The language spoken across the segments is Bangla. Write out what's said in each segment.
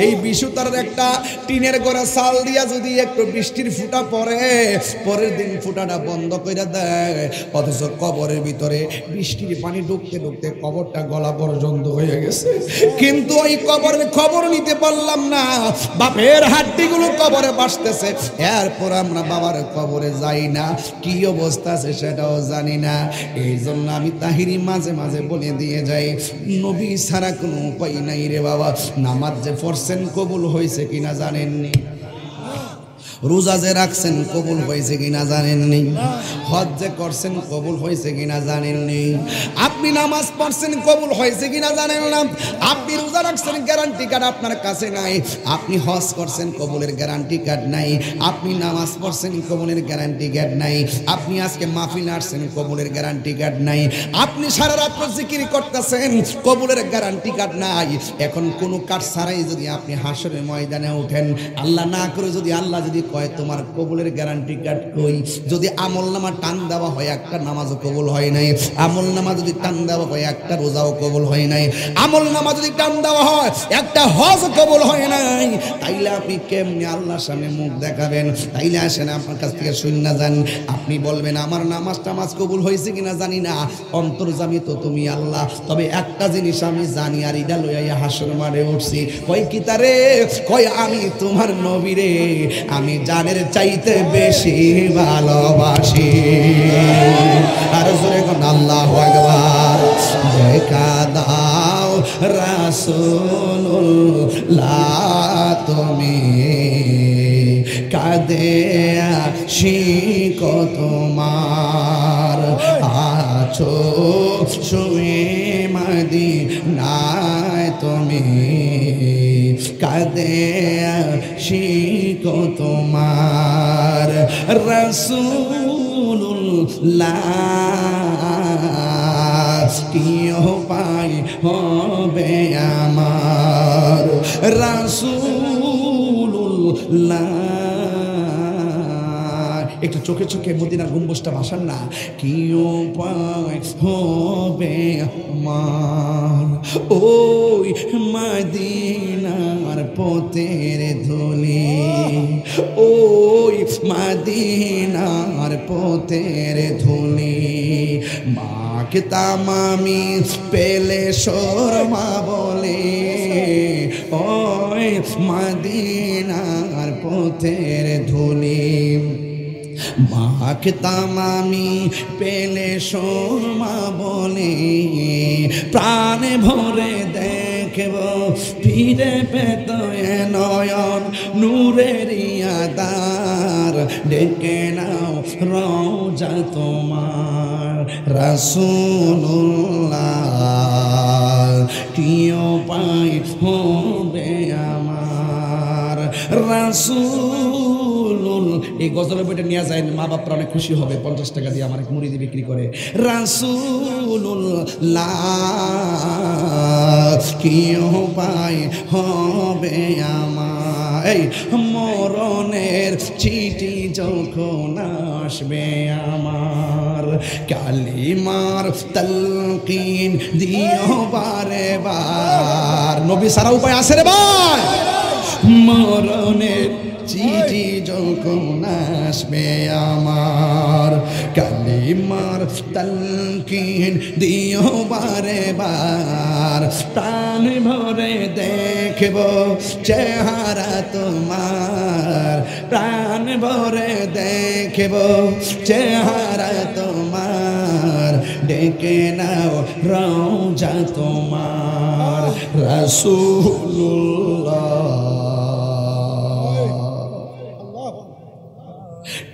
এই বিশুতার একটা টিনের ঘরে চাল দিয়া যদি একটু বৃষ্টির ফুটা পড়ে, পরের দিন ফুটাটা বন্ধ করে দেয়, অথচ কবরের ভিতরে বৃষ্টির পানি ঢুকতে ঢুকতে কবরটা গলা পর্যন্ত হয়ে গেছে, কিন্তু ওই কবরের খবর নিতে পারলাম না। বাপের হাড্ডিগুলো কবরে বাসতেছে, এরপর আমরা বাবার কবরে যাই না, কি অবস্থা আছে সেটাও জানি না। এই জন্য আমি তাহিরি মাঝে মাঝে বলে দিয়ে যাই, নবী ছাড়া কোনো উপায় নাই রে বাবা। নামাজ যে পড়ছেন কবুল হয়েছে কিনা জানেননি, রোজা যে রাখছেন কবুল হয়েছে কিনা জানেননি, হজ যে করছেন কবুল হয়েছে কিনা জানেননি, আপনি নামাজ পড়ছেন কবুল হয়েছে কিনা জানেন না, আপনি রোজা রাখছেন গ্যারান্টি কার্ড আপনার কাছে নাই, আপনি হজ করছেন কবুলের গ্যারান্টি কার্ড নাই, আপনি নামাজ পড়ছেন কবুলের গ্যারান্টি কার্ড নাই, আপনি আজকে মাহফিল আসছেন কবুলের গ্যারান্টি কার্ড নাই, আপনি সারা রাত জিকির করতেছেন কবুলের গ্যারান্টি কার্ড নাই। এখন কোনো কার্ড ছাড়াই যদি আপনি হাসরের ময়দানে ওঠেন, আল্লাহ না করে যদি আল্লাহ যদি কয় তোমার কবুলের গ্যারান্টি কার্ড কই, যদি আমল নামা টান দেওয়া হয় একটা নামাজও কবুল হয় নাই, আমল নামা যদি টান দেওয়া হয় একটা রোজাও কবুল হয় নাই, আমল নামা যদি টান দেওয়া হয় একটা হজ কবুল হয় নাই, তাইলে আপনি কেমনে আল্লাহর সামনে মুখ দেখাবেন? তাইলে আসেন আপনার কাছ থেকে শুননা যান, আপনি বলবেন আমার নামাজ টামাজ কবুল হয়েছে কিনা জানি না, অন্তর্যামী তো তুমি আল্লাহ, তবে একটা জিনিস আমি জানি, আর ইডা লইয়া হাসর মারে উঠছি, কয় কি তারে, কয় আমি তোমার নবী রে, আমি জানের চাইতে বেশি ভালোবাসি। আর জোরে কোন আল্লাহু আকবার। দেখা দাও রাসূলুল্লাহ তুমি, কাঁদে আশিক তোমার, আছো শুয়ে মদিনায় তুমি, কাঁদে আশিক তোমার, রাসূলুল্লাহ কি উপায় হবে আমার, রাসূলুল্লাহ একটু চোখে চোখে মদিনার গম্বুজটা ভাসান না, কি উপায় হবে আমার, ওই মদিনার পথের ধুলি, ওই মদিনার পথের ধুলি, মাখতাম আমি পেলে শর্মা বলে, ওই মদিনার পথের ধুলি, মাখতাম আমি পেলে শর্মা বলে, প্রাণে ভরে দেখব ফিরে পেত নয়ন নূরের আধার, ডেকে নাও রওজা তোমার, রাসূলুল্লাহ কি উপায় হবে আমার, রাসূল। এই গজলের বইটা নিয়ে যায়, মা বাপরা অনেক খুশি হবে, 50 টাকা দিয়ে আমার এক মুরিদি বিক্রি করে। রাসূলুল্লাহ কি উপায় হবে আমার, এই মরণের চিঠি যখন আসবে আমার, কালিমার তালকিন দিও বারে বার, নবী সারা উপায় আছে রে ভাই, মরণের চিঠি যখন আসবে আমার, কালিমার তালকিন দিও বারে বার, প্রাণ ভরে দেখব চেহারা তোমার, প্রাণ ভরে দেখব চেহারা তোমার, ডেকে নাও রওজা তোমার, রাসূলুল্লাহ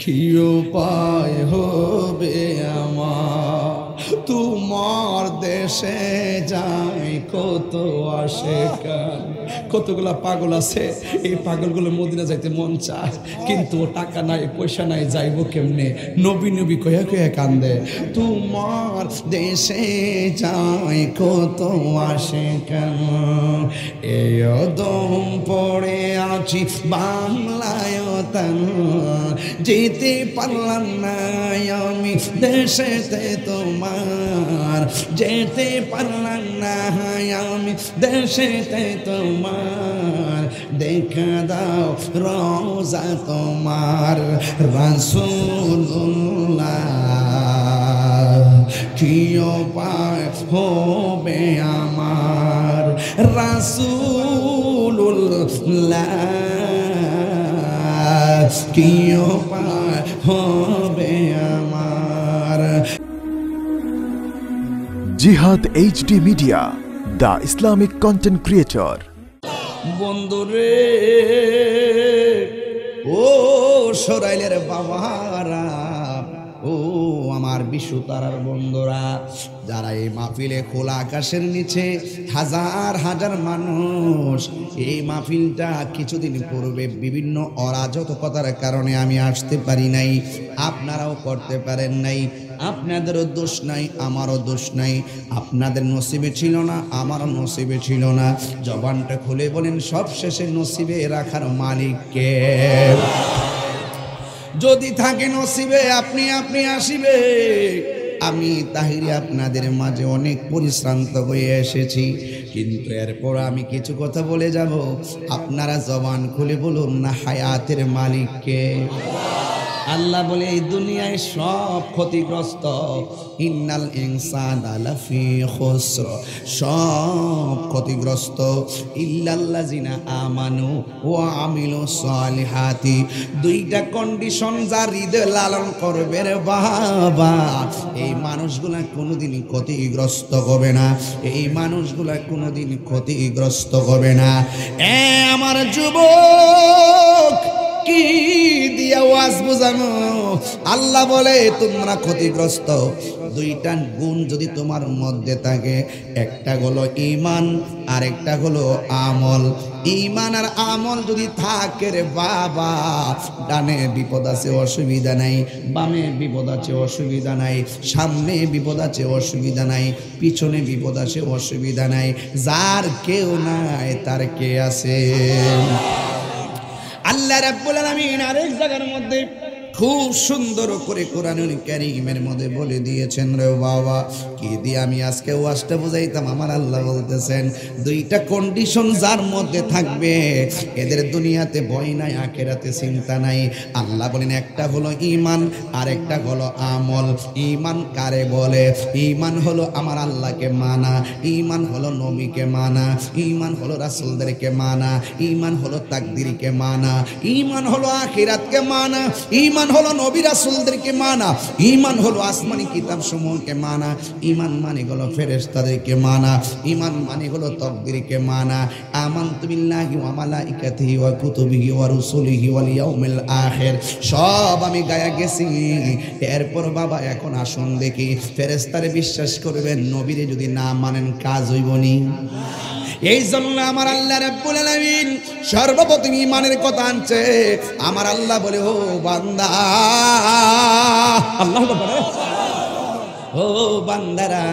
কি উপায় হবে আমার, তোমার দেশে যাই কত আসে কান, কতগুলা পাগল আছে, এই পাগলগুলো মদিনা যাইতে মন চায়, কিন্তু টাকা নাই পয়সা নাই, যাইবো কেমনে, নবী নবী কয়া কয়া কান্দে, তোমার দেশে যাই কত আসে কেন, এই দম পড়ে আছি বাংলায় তান, যেতে পারলাম না আমি দেশেতে তোমার, যেতে পারলাম না আমি দেশেতে তোমার, দেখা দাও রওজা তোমার রাসূলুল্লাহ কি উপায় হবে আমার রাসূলুল্লাহ কি উপায় হবে আমার। জিহাদ HD media, the Islamic content creator। বন্ধুরে ও সরাইলের বাবারা, ও আমার বিশ্বতারার বন্ধুরা, যারা এই মাহফিলে খোলা আকাশের নিচে হাজার হাজার মানুষ, এই মাহফিলটা কিছুদিন পূর্বে বিভিন্ন অরাজকতার কারণে আমি আসতে পারি নাই, আপনারাও করতে পারেন নাই। আপনাদেরও দোষ নাই, আমারও দোষ নাই। আপনাদের নসিবে ছিল না, আমারও নসিবে ছিল না। জবানটা খুলে বলেন সব শেষে নসিবে রাখার মালিককে। যদি থাকে নসিবে আপনি আসিবে। আমি তাহিরি আপনাদের মাঝে অনেক পরিশ্রান্ত হয়ে এসেছি, কিন্তু এরপর আমি কিছু কথা বলে যাব। আপনারা জবান খুলে বলুন না হায়াতের মালিককে। আল্লাহ বলে এই দুনিয়ায় সব ক্ষতিগ্রস্ত, ইন্নাল ইনসানা লাফি খুসর, সব ক্ষতিগ্রস্ত ইল্লাল্লাযিনা আমানু ওয়া আমিলুস সালিহাতি। দুইটা কন্ডিশন যার হৃদয় লালন করবে রে বাবা, এই মানুষগুলা কোনোদিন ক্ষতিগ্রস্ত হবে না, এই মানুষগুলা কোনোদিন ক্ষতিগ্রস্ত হবে না। আমার যুবক কি দিয়া ওয়াজ বুঝানো? আল্লাহ বলে তোমরা ক্ষতিগ্রস্ত। দুইটা গুণ যদি তোমার মধ্যে থাকে, একটা হলো ঈমান আর একটা হলো আমল। ঈমান আর আমল যদি থাকে রে বাবা, ডানে বিপদ আছে অসুবিধা নাই, বামে বিপদ আছে অসুবিধা নাই, সামনে বিপদ আছে অসুবিধা নাই, পিছনে বিপদ আছে অসুবিধা নাই। যার কেউ নাই তার কে আছে? আল্লাহ রাব্বুল আলামিন আরেক জায়গার মধ্যে খুব সুন্দর করে কোরআনুল কারীমের মধ্যে বলে দিয়েছেন রে বাবা। কি দিয়ে আমি আজকে ওয়াজটা বুঝাইতাম? আমার আল্লাহ বলতেছেন দুইটা কন্ডিশন যার মধ্যে থাকবে এদের দুনিয়াতে ভয় নাই, আখিরাতে চিন্তা নাই। আল্লাহ বলেন একটা হলো ঈমান আর একটা হলো আমল। ঈমান কারে বলে? ঈমান হলো আমার আল্লাহকে মানা, ঈমান হলো নবীকে মানা, ঈমান হলো রাসূলদেরকে মানা, ঈমান হলো তাকদীরকে মানা, ঈমান হলো আখিরাতকে মানা, ঈমান হলো নবী রাসূলদেরকে মানা, ঈমান হলো আসমানি কিতাব সমূহকে মানা, ঈমান মানে হলো ফেরেশতাদেরকে মানা, ঈমান মানে হলো তাকদীরকে মানা। আমানতু বিল্লাহি ওয়া মালাইকাতিহি ওয়া কুতুবিহি ওয়া রুসুলিহি ওয়াল ইয়াউমিল আখির, সব আমি গায়া গেছি। এরপর বাবা এখন আসুন দেখি, ফেরেশতারে বিশ্বাস করবেন, নবীরে যদি না মানেন কাজ হইবনি। এই জন্য আমার আল্লাহ রাব্বুল আলামিন সর্বপ্রথম ঈমানের কথা আনছে। আমার আল্লাহ বলে ও বান্দা, আল্লাহ বলে ও বান্দারা,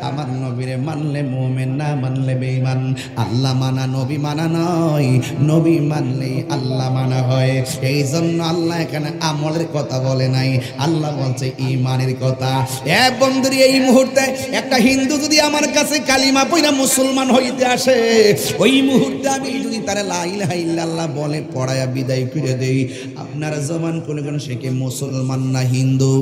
আমার নবীরে মানলে মুমিন, না মানলে বেঈমান। আল্লাহ মানা নবী মানা নয়, নবী মানলে আল্লাহ মানা হয়। এই জন্য আল্লাহ এখানে আমলের কথা বলে নাই, আল্লাহ বলছে ঈমানের কথা। এ বন্ধুরে, এই মুহূর্তে একটা হিন্দু যদি আমার কাছে কালিমা পড়া মুসলমান হইতে আসে, ওই মুহূর্তে আমি যদি তারা লা ইলাহা ইল্লাল্লাহ বলে পড়ায়া বিদায় করে দেই, আপনারা জবান করে কোন সে কি মুসলমান না হিন্দু?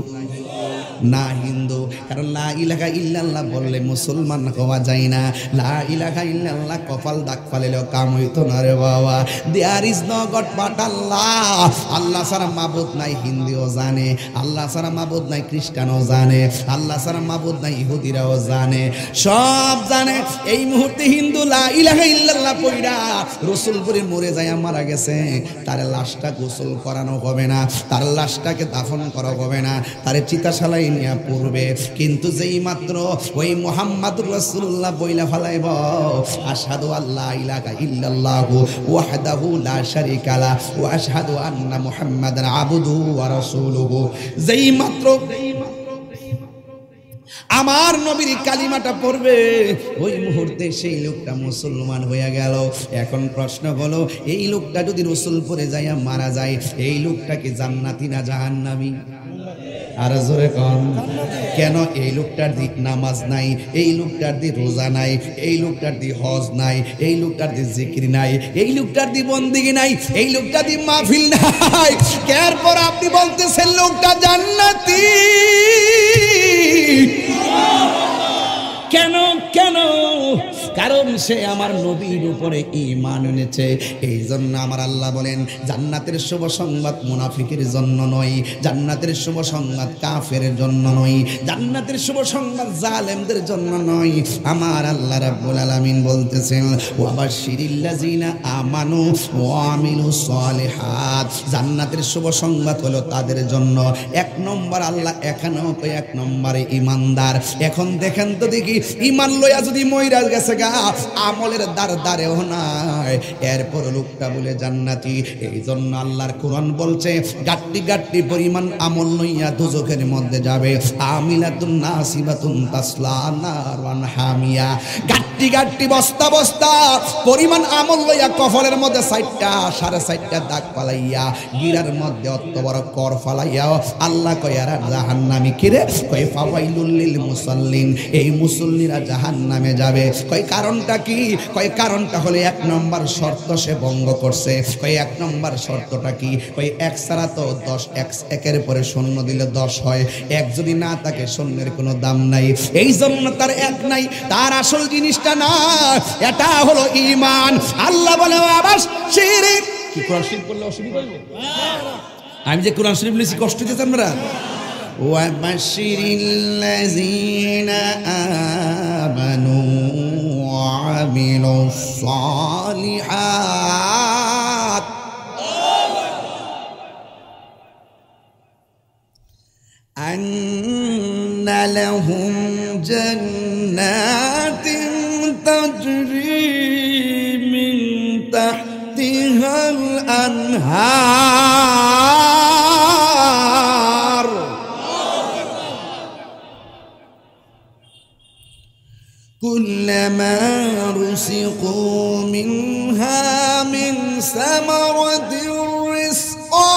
না হিন্দু। কারণ লা ইলাহা ইল্লাল্লাহ বললে মুসলমান হওয়া যায় না। লা ইলাহা ইল্লাল্লাহ কপাল দাগ ফালিলেও কাম হইতো না রে বাবা। There is no god but Allah. আল্লাহ ছাড়া মাবুদ নাই, হিন্দুও জানে। আল্লাহ ছাড়া মাবুদ নাই, খ্রিস্টানও জানে। আল্লাহ ছাড়া মাবুদ নাই, ইহুদিরাও জানে, সব জানে। এই মুহূর্তে হিন্দু লা ইলাহা ইল্লাল্লাহ পড়া রসুলপুরে মরে যায়, মারা গেছে, তার লাশটা গোসল করানো হবে না, তার লাশটাকে দাফন করা হবে না, তার চিতাশালায় নিয়ে পড়বে। কিন্তু যেই মাত্র ওই মুহাম্মাদুর রাসূলুল্লাহ বইলা ফেলাইব আশহাদু আল্লা ইলাহা ইল্লাল্লাহু ওয়াহদাহু লা শারীকা লা ওয়া আশহাদু আন্না মুহাম্মাদান আবদুহু ওয়া রাসূলুহু, যেই মাত্র আমার নবীর কালিমাটা পড়বে, ওই মুহূর্তে সেই লোকটা মুসলমান হয়ে গেল। এখন প্রশ্ন হলো, এই লোকটা যদি রসুলপুরে যাইয়া মারা যায়, এই লোকটা কি জান্নাতি না জাহান্নামী? আর জোরে কন কেন? এই লোকটার দিক নামাজ নাই, এই লোকটার দি রোজা নাই, এই লোকটার দি হজ নাই, এই লোকটার দি জিকির নাই, এই লোকটার দি বন্দেগী নাই, এই লোকটার দি মাহফিল নাই। এরপর আপনি বলতেছেন লোকটা জান্নাতি। কেন? কেন? কারণ সে আমার নবীর উপরে ঈমান এনেছে। এই জন্য আমার আল্লাহ বলেন জান্নাতের শুভ সংবাদ মুনাফিকের জন্য নয়, জান্নাতের শুভ সংবাদ কাফের জন্য নয়, জান্নাতের শুভ সংবাদ জালেমদের জন্য নয়। আমার আল্লাহ রাব্বুল আলামিন বলতেছেন ওয়াবাশশিরিল্লাযিনা আমানু ওয়া আমিলুস সালিহাত, জান্নাতের শুভ সংবাদ হলো তাদের জন্য। এক নম্বর আল্লাহ এখানেও কই এক নম্বরে ঈমানদার। এখন দেখেন তো দেখি ঈমান লইয়া যদি মইরা গেছে গা, আমলের দ্বারেও নাই, এরপর লোকটা বলে জান্নাতি। এই জন্য আল্লাহর কোরআন বলছে গাট্টি গাট্টি পরিমাণ আমল লইয়া দুজখের মধ্যে যাবে। আমিলাতুন নাসিবাতুন তাসলা নারান হামিয়া, গাট্টি গাট্টি বস্তা বস্তা পরিমাণ আমল লইয়া কফলের মধ্যে 4টা 4.5টা দাগ ফালাইয়া গিরার মধ্যে অত বড় কর ফালাইয়া আল্লাহ কয় আর জাহান্নামী। কিরে? কয় ফাওয়াইলুল লিল মুসাল্লিন, এই মুসল্লিরা জাহান্নামে যাবে। কয় কারণটা কি? কয় কারণটা হলো 1 নম্বর শর্ত সে ভঙ্গ করছে। কয় 1 নম্বর শর্তটা কি? কয় 1 ছাড়া তো 10, 1 পরে শূন্য দিলে 10 হয়, 1 যদি না থাকে শূন্যের কোনো দাম নাই। এই জন্য তার 1 নাই, তার আসল জিনিসটা না, এটা হলো ঈমান। আল্লাহ বলে আবার শিরক। কি কোরআন শরীফ পড়লে অসুবিধা হইব? আমি যে কোরআন শরীফ লিখছি কষ্ট দিতে আমরা। ওয়াবাশশিরিল্লাযিনা আমানু ওয়া আমিলুস সালিহাত আন্না লাহুম জান্নাতিন তাজরি মিন তাহতিহাল আনহার كلما رزقوا منها من ثمرة رزقا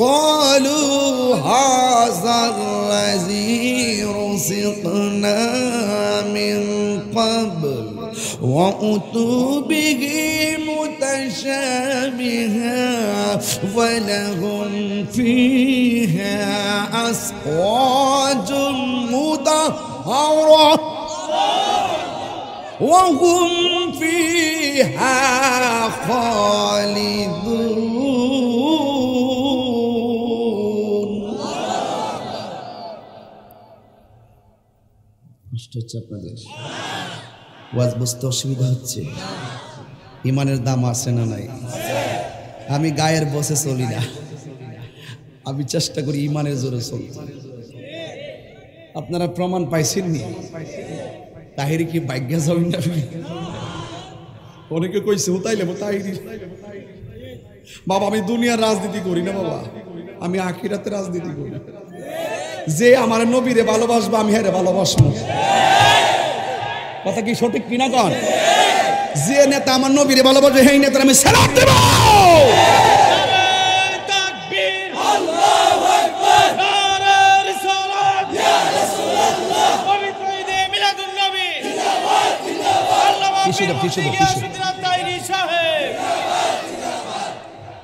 قالوا هذا الذي رزقنا من قبل وأتوا به متشابها ولهم فيها أزواج مطهرة وهم فيها خالدون. কষ্ট হচ্ছে আপনাদের? ওয়াজ বুঝতে অসুবিধা হচ্ছে? ইমানের দাম আছে না নাই? আমি গায়ের বসে চলি না, আমি চেষ্টা করি ইমানের জোরে চলতে। আপনারা প্রমাণ পাইছেননি? তাহিরি কি ভাগ্যা যাবেন না? অনেকে কইছে তাইলে তাহিরি বাবা আমি দুনিয়ার রাজনীতি করি না বাবা, আমি আখিরাতে রাজনীতি করি। যে আমার নবীরে ভালোবাসবো আমি হেরে ভালোবাসবো। কথা কি সঠিক কিনা কন? যে নেতা আমার নবীরে ভালোবাসবে সেই নেতার আমি সালাত দেব।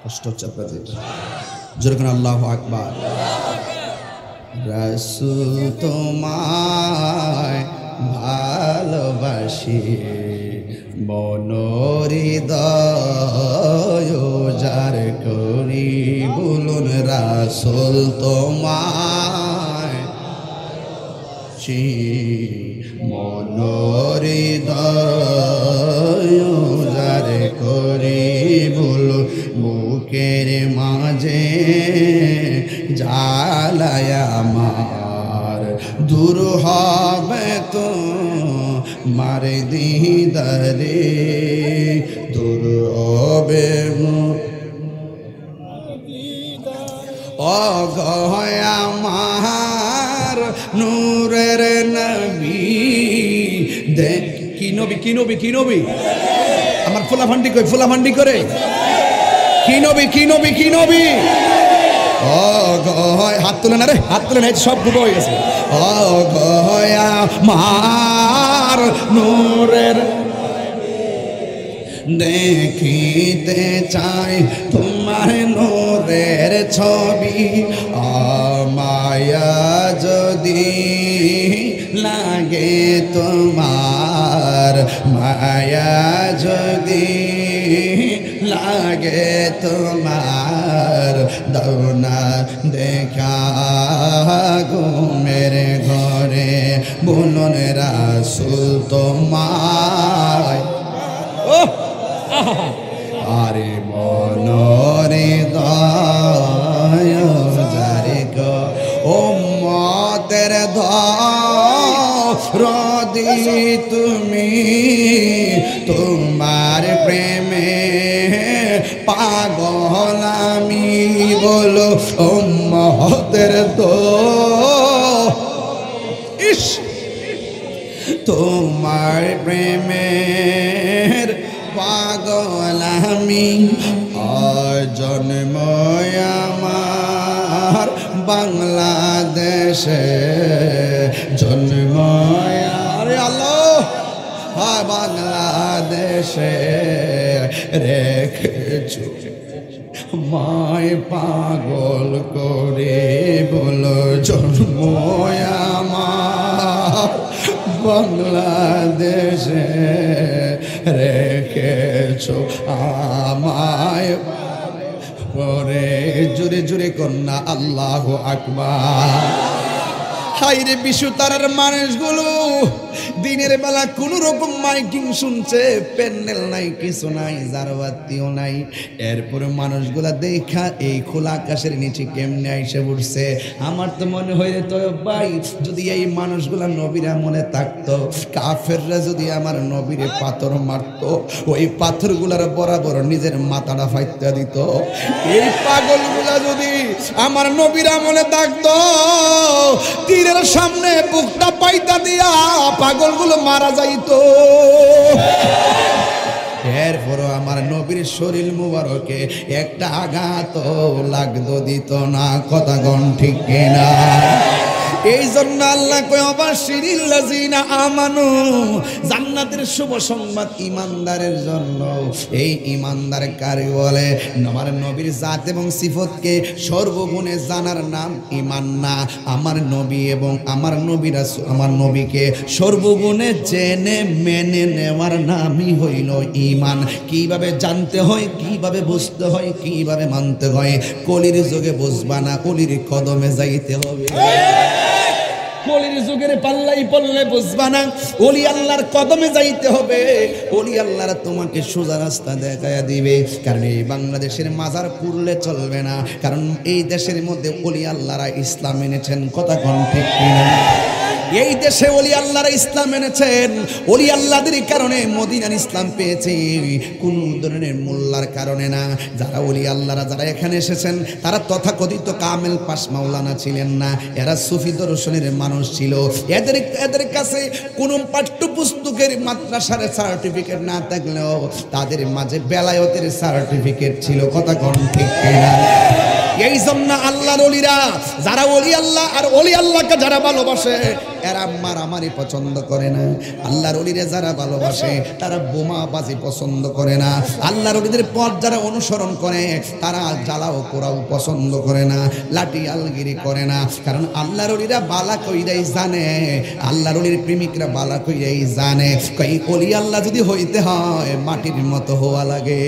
কষ্ট হচ্ছে আপনাদের? যেরকম আল্লাহু আকবার। রাসূল তোমায় ভালোবাসি মনোহৃদয় যার করি, বলুন রাসূল তোমায় মনোহৃদয় যার করি, বলুন বুকের মাঝে জ্বালায় আমার, দূর হবে তো মারে দিদারে, দূর হবে অগয় আমার নূরের নবী। দেখ কি নবী, কি নবী, কি নবী? আমার ফুলাফান্ডি কই, ফুলাফান্ডি করে কি নবী কি নবী কি নবী? ও গয় হাত তুলে না রে, হাত তুলে না, সব ডুবে হয়ে গেছে। ও গয়া মার নূরের দেখিতে চাই তোমার নূরের ছবি, মায়া যদি লাগে তোমার, মায়া যদি লাগে তোমার, দাও না দেখা ঘুমের ঘরে বলুন রাসূল তোমায়। ও আরে মনরে দয়ারে গো ও মতের ধরদি তুমি, তোমার প্রেমে পাগল আমি বলো ও মতের ইস, তোমার প্রেমের পাগল আমি, জন্ম আমার বাংলাদেশে, জন্ম আরে আল্লাহ হ্যাঁ বাংলাদেশে, রেখেছো মায় পাগল করে বলো জন্ম আমার বাংলাদেশে, রেখেছো আমায় পরে। জুড়ে জুড়ে কন্যা আল্লাহু আকবার। হাইরে বিশু তারার মানুষগুলো দিনের বেলা কোন রকম মাইকিং শুনছে, প্যান্ডেল নাই, কিছু নাই, জারবাতিও নাই, এরপরে মানুষগুলা দেখা এই খোলা আকাশের নিচে কেমনে আইসে উঠছে। আমার তো মনে হয় রে তয়ব ভাই, যদি এই মানুষগুলা নবীরা মনে থাকতো, কাফেররা যদি আমার নবীরে পাথর মারতো, ওই পাথরগুলার বরাবর নিজের মাথাটা ফাইত্যা দিত। এই পাগলগুলা যদি আমার নবীরা মনে থাকতো, তীরের সামনে বুকটা পাইতা দিয়া পাগলগুলো মারা যাইতো। এরপরও আমার নবীর শরীর মুবারকে একটা আঘাত লাগতো দিত না, কথা গণ ঠিক কিনা? এই জন্য আল্লাহ কয় অবাশিরিল্লাযিনা আমানু, জান্নাতের শুভ সংবাদ ইমানদারের জন্য। এই ইমানদার কারে বলে? আমার নবীর জাত এবং সিফতকে সর্বগুণে জানার নাম ঈমান না, আমার নবী এবং আমার নবী রাসূল, আমার নবীকে সর্বগুণে জেনে মেনে নেওয়ার নামই হইল ঈমান। কিভাবে জানতে হয়, কিভাবে বুঝতে হয়, কিভাবে মানতে হয়, কলির যুগে বুঝবা না, কলির কদমে যাইতে হবে। কলির যুগের পাল্লাই পড়লে বুঝবা না, ওলি আল্লাহর কদমে যাইতে হবে। ওলি আল্লাহরা তোমাকে সোজা রাস্তা দেখায়া দিবে। কারণ এই বাংলাদেশের মাজার পুরলে চলবে না, কারণ এই দেশের মধ্যে ওলি আল্লাহরা ইসলাম এনেছেন, কথা কোন ঠিক কিনা? এই দেশে ওলি আল্লাহরা ইসলাম এনেছেন, ওলি আল্লাহদের কারণে মদিনার ইসলাম পেয়েছে, কোন ধরনের মোল্লার কারণে না। যারা ওলি আল্লাহরা যারা এখানে এসেছেন, তারা তথাকথিত কামেল পাশ মাওলানা ছিলেন না, এরা সুফি দর্শনের মানুষ ছিল। এদের কাছে কোন পাঠ্যপুস্তকের মাদ্রাসার সার্টিফিকেট না থাকলেও তাদের মাঝে বেলায়েতের সার্টিফিকেট ছিল, কথা কোন ঠিক কিনা? এই জন্য আল্লাহর ওলিরা, যারা ওলি আল্লাহ আর ওলি আল্লাহকে যারা ভালোবাসে, এরা মারামারি পছন্দ করে না। আল্লাহর ওলিরা যারা ভালোবাসে, তারা বোমাবাজি পছন্দ করে না। আল্লাহর ওলিদের পথ যারা অনুসরণ করে, তারা জ্বালাও পোড়াও পছন্দ করে না, লাঠি আলগিরি করে না। কারণ আল্লাহর ওলিরা বালা কইরাই জানে, আল্লাহর ওলির প্রেমিকরা বালা কইরাই জানে, কই ওলি আল্লাহ যদি হইতে হয় মাটির মতো হওয়া লাগে।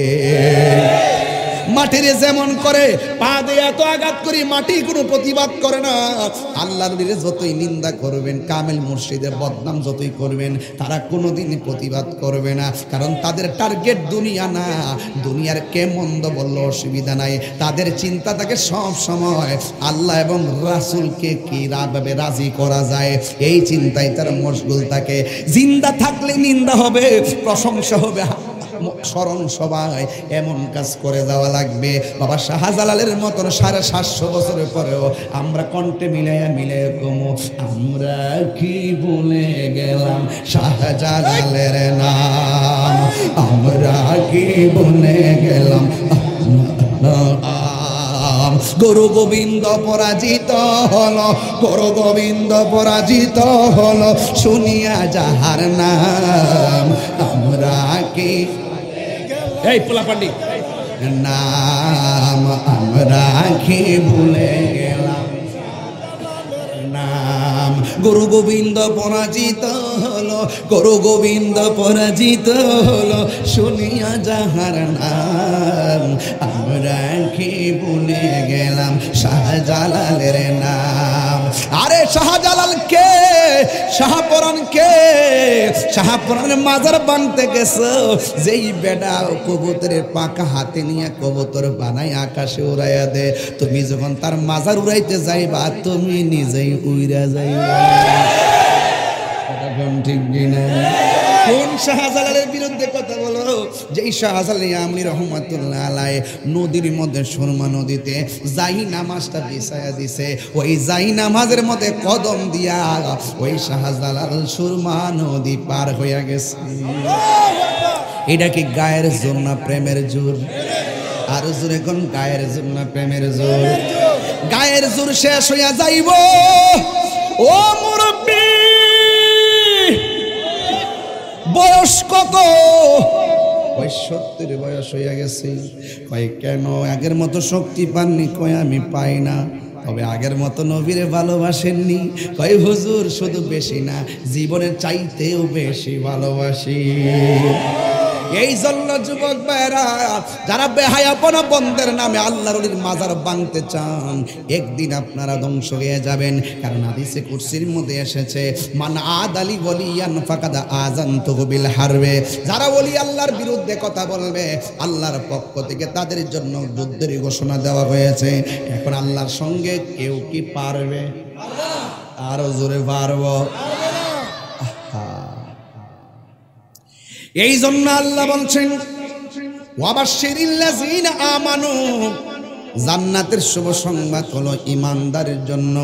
মাটিরে যেমন করে পা দিয়ে এত আঘাত করি, মাটি কোনো প্রতিবাদ করে না। আল্লাহর ওলিরে যতই নিন্দা করবেন, কামেল মুর্শিদের বদনাম যতই করবেন, তারা কোনোদিন প্রতিবাদ করবে না। কারণ তাদের টার্গেট দুনিয়া না, দুনিয়ার কে মন্দ বলল অসুবিধা নাই, তাদের চিন্তা থাকে সব সময় আল্লাহ এবং রাসূলকে কিভাবে রাজি করা যায়, এই চিন্তায় তারা মশগুল থাকে। জিন্দা থাকলে নিন্দা হবে, প্রশংসা হবে, স্মরণ সবাই এমন কাজ করে যাওয়া লাগবে। বাবা শাহজালালের মতন 750 বছরের পরেও আমরা কণ্ঠে মিলাইয়া কমু, আমরা কি ভুলে গেলাম শাহজালালের নাম, আমরা কি ভুলে গেলাম। গুরু গোবিন্দ পরাজিত হলো, গুরু গোবিন্দ পরাজিত হলো, শুনিয়া যাহার নাম আমরা কি এই পোলা পান্ডি নাম আমরা কি ভুলে গেলাম নাম। গুরু গোবিন্দ পরাজিত হলো, গুরু গোবিন্দ পরাজিত হলো, শুনিয়া যাহার নাম আমরা কি ভুলে গেলাম শাহজালালের নাম। আরে শাহজালাল কে? শাহপরান কে? শাহপরানের মাজার বানতে গেছো, যেই বেডা কবুতরের পাকা হাতে নিয়ে কবুতর বানাই আকাশে উড়াইয়া দে, তুমি যখন তার মাজার উড়াইতে যাইবা তুমি নিজেই উইরা যাইবা। ঠিক কিনা? কোন শাহজালালের বিরুদ্ধে কথা বলো? যেই শাহজালাল আমলি রহমাতুল্লাহ আলাইহি নদীর মধ্যে সুরমা নদীতে যাই নামাজটা বিছায়া দিছে, ওই যাই নামাজের মধ্যে কদম দিয়া ওই শাহজালাল সুরমা নদী পার হইয়া গেছে। এটা কি গায়ের জোর না প্রেমের জোর? আর জোরে কোন গায়ের জোর না প্রেমের জোর? গায়ের জোর শেষ হইয়া যাইব। ও মুরব্বি বয়স কত? ওই 70 বয়স হইয়া গেছে। কয় কেন আগের মতো শক্তি পাননি? কয় আমি পাই না। তবে আগের মতো নবীরে ভালোবাসেননি? কয় হুজুর শুধু বেশি না, জীবনের চাইতেও বেশি ভালোবাসি। এই জন্য যুবক ভাইরা যারা বেহায়াপনা বন্ধের নামে আল্লাহর ওলির মাজার ভাঙতে চান, একদিন আপনারা ধ্বংস হয়ে যাবেন। কারণ হাদিসে কুরসির মধ্যে এসেছে, মান আদালি ওলিয়ান ফাকাদ আযানতুহু বিল হারবে। যারা ওলি আল্লাহর বিরুদ্ধে কথা বলবে, আল্লাহর পক্ষ থেকে তাদের জন্য যুদ্ধের ঘোষণা দেওয়া হয়েছে। এখন আল্লাহর সঙ্গে কেউ কি পারবে? আরো জোরে পারবো? এই জন্য আল্লাহ বলছেন ওয়াবাশশিরিল্লাযিনা আমানু, জান্নাতের শুভ সংবাদ হলো ঈমানদারের জন্য।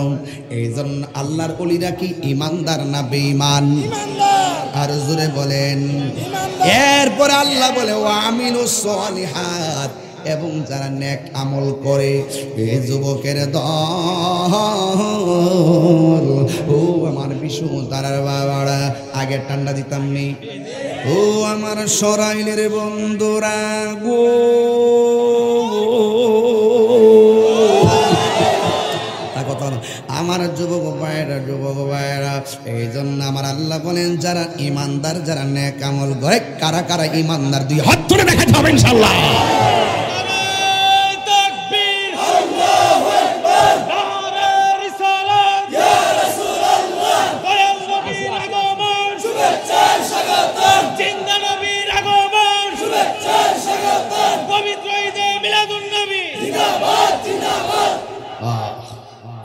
এই জন্য আল্লাহর ওলিরা কি ঈমানদার না বেঈমান? আর জোরে বলেন। এরপর আল্লাহ বলে ওয়া আমিলুস সলিহাত, এবং যারা নেক আমল করে। এই যুবকের দল, ও আমার বিষ্ণু তারার বাবারা, আগে ঠান্ডা দিতাম নি। ও আমার সরাইলের বন্ধুরা গো, আমার যুবক ভাইয়েরা, এই জন্য আমার আল্লাহ বলেন যারা ইমানদার, যারা নেক আমল করে। কারা কারা ইমানদার? দুই হাত ধরে দেখাতে হবে ইনশাআল্লাহ।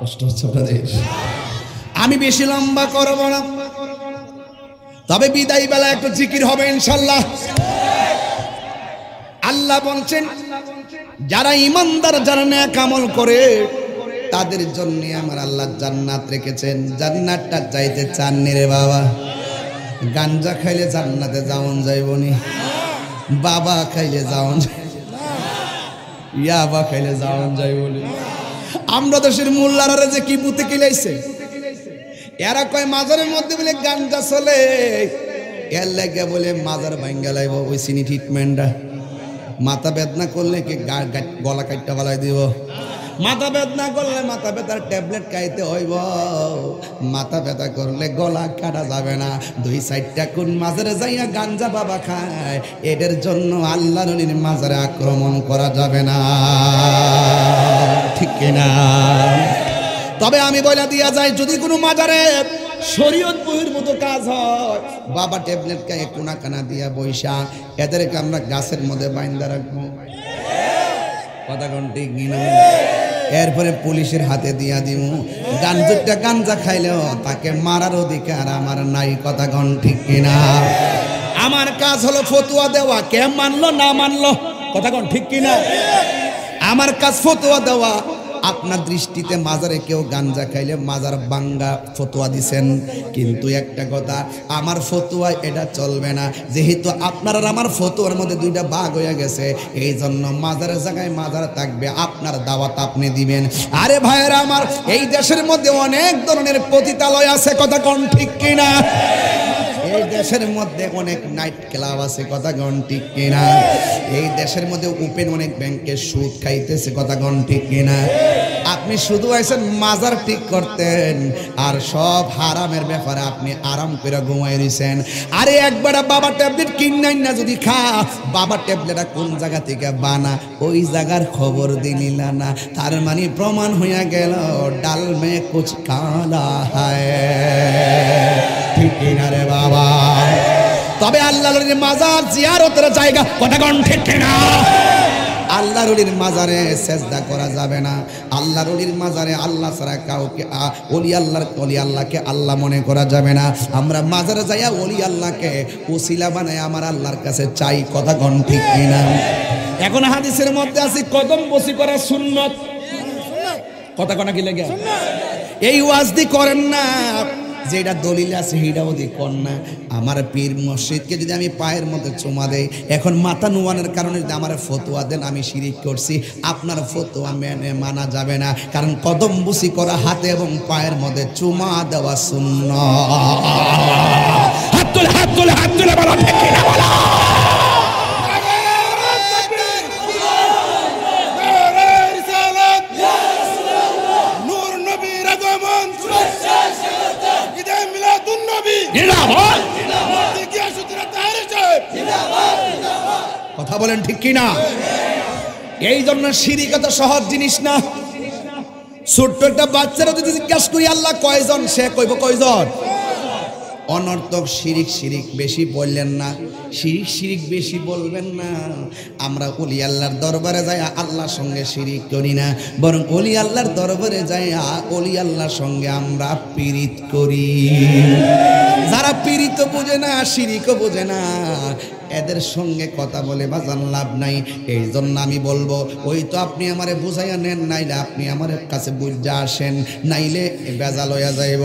কষ্ট হচ্ছে আপনাদের, আমি বেশি লম্বা করব না, তবে বিদায় বেলা একটু জিকির হবে ইনশাআল্লাহ। আল্লাহ বলছেন যারা ইমানদার, যারা নেক আমল করে, তাদের জন্য আমার আল্লাহ জান্নাত রেখেছেন। জান্নাতটা চাইতে চাননি রে বাবা? গাঞ্জা খাইলে জান্নাতে যাওন যাইবনি, বাবা খাইলে যাওন, ইয়াবা খাইলে যাওন যাইবনি। আমরা দেশের মোল্লারা যে কি বুতে কিলাইছে, এরা কয় মাজারের মধ্যে বলে গাঞ্জা চলে, এর লাগে বলে মাজার ভাঙ্গা লাইব। ওই চিনি ট্রিটমেন্টটা মাথা বেদনা করলে কি গলা কাটটা বালাই দিব, মাথা বেদনা করলে মাথা ব্যথার ট্যাবলেট খাইতে হইব, মাথা ব্যথা করলে গলা কাটা যাবে না। দুই সাইডটা কোন মাজারে যাইয়া গাঞ্জা বাবা খায়, এদের জন্য আল্লাহর ওলির মাজারে আক্রমণ করা যাবে না, ঠিক কিনা? তবে আমি বলে দিয়া যাই, যদি কোনো মাজারে শরীয়ত বহির্ভূত কাজ হয়, বাবা ট্যাবলেট খাইয়ে কোনা কানা দিয়া বৈশা, এদেরকে আমরা গাছের মধ্যে বাইন্দা রাখবো। কথা কোন ঠিক কিনা? এরপরে পুলিশের হাতে দিয়া দিব। গাঞ্জুরটা গাঞ্জা খাইলেও তাকে মারার অধিকার আমার নাই। কথা কোন ঠিক কিনা? আমার কাজ হলো ফতুয়া দেওয়া, কে মানলো না মানলো। কথা কোন ঠিক কিনা? আমার কাজ ফতুয়া দেওয়া, আপনার দৃষ্টিতে মাজারে কেউ গাঞ্জা খাইলে মাজার ভাঙ্গা ফতোয়া দিছেন, কিন্তু একটা কথা, আমার ফতোয়া এটা চলবে না। যেহেতু আপনার আর আমার ফতোয়ার মধ্যে দুইটা ভাগ হয়ে গেছে, এই জন্য মাজারের জায়গায় মাজার থাকবে, আপনার দাওয়াত আপনি দিবেন। আরে ভাইয়েরা আমার, এই দেশের মধ্যে অনেক ধরনের পতিতালয় আছে, কথা কোন ঠিক কিনা? এই দেশের মধ্যে অনেক নাইট ক্লাব আছে, কথা কোন ঠিক কিনা? এই দেশের মধ্যে ওপেন অনেক ব্যাংকে সুদ খাইতেছে, কথা কোন ঠিক কিনা? আপনি শুধু আইছেন মাজার ঠিক করতেন, আর সব হারামের ব্যাপারে আপনি আরাম করে ঘুমাই রইছেন। আরে একবার বাবা ট্যাবলেট কিনাই না যদি খা, বাবা ট্যাবলেটটা কোন জায়গা থেকে বানা ওই জায়গার খবর দিলিলা না, তার মানে প্রমাণ হইয়া গেল ডাল মে কুছ কালা হায়, ঠিক কিনা রে বাবা? তবে আল্লাহর ওলির মাজার জিয়ারতের জায়গা, কথা কোন ঠিক কিনা? আল্লাহর ওলির মাজারে সেজদা করা যাবে না। আল্লাহর ওলির মাজারে আল্লাহ ছাড়া কাউকে ওলি আল্লাহকে আল্লাহ মনে করা যাবে না। আমরা মাজারে যাইয়া ওলি আল্লাহকে ওসিলা বানাই আমার আল্লাহর কাছে চাই, কথা কোন ঠিক কিনা? এখন হাদিসের মধ্যে আছে কদম বসি করা সুন্নত, কথা কোন কি লাগে? এই ওয়াজদি করেন না, যেটা দলিল আছে সেইটাও দি কর না। আমার পীর মসজিদকে যদি আমি পায়ের মধ্যে চুমা দেই, এখন মাথা নুয়ানোর কারণে যদি আমার ফতোয়া দেন আমি শিরিক করছি, আপনার ফতোয়া মেনে মানা যাবে না, কারণ কদম বুসি করা হাতে এবং পায়ের মধ্যে চুমা দেওয়া সুন্নাত। হাত তুলে হাত তুলে হাত তুলে বলো ঠিক কিনা বলো? কথা বলেন ঠিক কিনা? এই জন্য শিরিক এত সহজ জিনিস না। ছোট্ট একটা বাচ্চারা যদি জিজ্ঞাসা করি আল্লাহ কয়জন, সে কইব কয়জন? অনর্থক শিরিক শিরিক বেশি বললেন না, শিরিক শিরিক বেশি বলবেন না। আমরা ওলি আল্লাহর দরবারে যাই আল্লাহর সঙ্গে শিরিক করি না, বরং ওলি আল্লাহর দরবারে যাই ওলি আল্লাহর সঙ্গে আমরা পীড়িত করি। যারা পীড়িত বোঝে না, শিরিকও বোঝে না, এদের সঙ্গে কথা বলে বাজান লাভ নাই। এই জন্য আমি বলবো, ওই তো আপনি আমারে বুঝাইয়া নেন, নাইলে আপনি আমার কাছে বুঝা আসেন, নাইলে বেজাল হইয়া যাইব।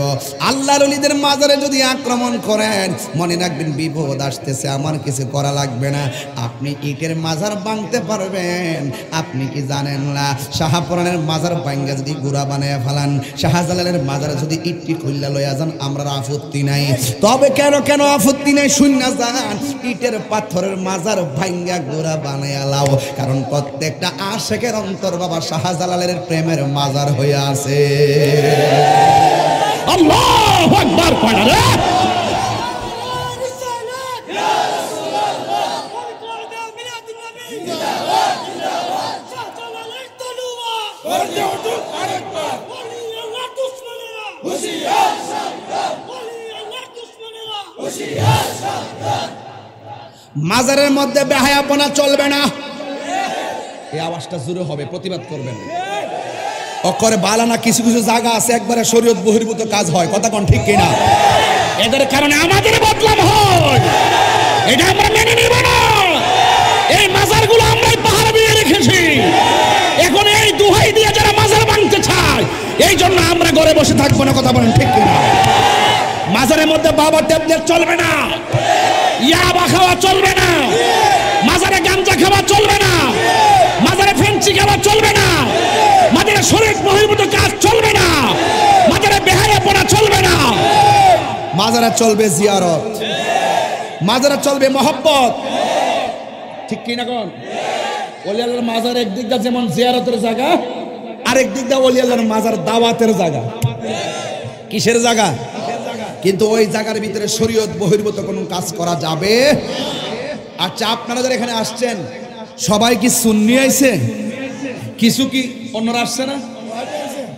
আল্লাহর ওলিদের মাজারে যদি আক্রমণ করেন, মনে রাখবেন বিপদ আসতেছে, আমার কিছু করা লাগবে না। আপনি ইটের মাজার ভাঙতে পারবেন, আপনি কি জানেন না শাহপুরানের মাজার ভাঙ্গা যদি গুড়া বানায় ফেলান, শাহজালালের মাজারে যদি ইটটি খুললা লইয়া যান, আমরা আপত্তি নাই। তবে কেন কেন আপত্তি নাই শূন্য যান, ইটের পাথরের মাজার ভাঙ্গা গোড়া বানায়া লাও, কারণ প্রত্যেকটা আশেকের অন্তর বাবা শাহজালালের প্রেমের মাজার হয়ে আছে। আল্লাহু আকবার পড়া রে। মাজারের মধ্যে বেহায়াপনা চলবে না। এই আওয়াজটা জোরে হবে, প্রতিবাদ করবেন। অক্ষরে বালানা কিছু কিছু জায়গা আছে একবারে শরীয়ত বহির্ভূত কাজ হয়, কথা কোন ঠিক কিনা? এদের কারণে আমাদের বদনাম হয়, এটা আমরা মেনে নিব না। এই মাজারগুলো আমরাই পাহারা দিয়ে রেখেছি, এখন এই দুহাই দিয়ে যারা মাজার ভাঙতে চায়, এই জন্য আমরা ঘরে বসে থাকবো না, কথা বলেন ঠিক কিনা? মাজারের মধ্যে বাবা ট্যাবলেট চলবে না, ইয়াবা খাওয়া চলবে না, মাজারে গাঞ্জা খাওয়া চলবে না, মাজারে ফেন্সি খাওয়া চলবে না, মাজারে শরীয়ত বহির্ভূত কাজ চলবে না, মাজারে বেহায়াপনা চলবে না। মাজারে চলবে জিয়ারত, মাজারে চলবে মহব্বত, ঠিক কিনা কোন? ওলি আল্লাহর মাজার একদিক দা যেমন জিয়ারতের জায়গা, আরেক দিক দা ওলি আল্লাহর মাজার দাওয়াতের জায়গা। কিসের জায়গা? কিন্তু ওই জায়গার ভিতরে শরীয়ত বহির্ভূত কোনো কাজ করা যাবে? আচ্ছা, আপনারা যারা এখানে আসছেন সবাই কি সুন্নি আইছে? কিছু কি অন্যরা আসছে না?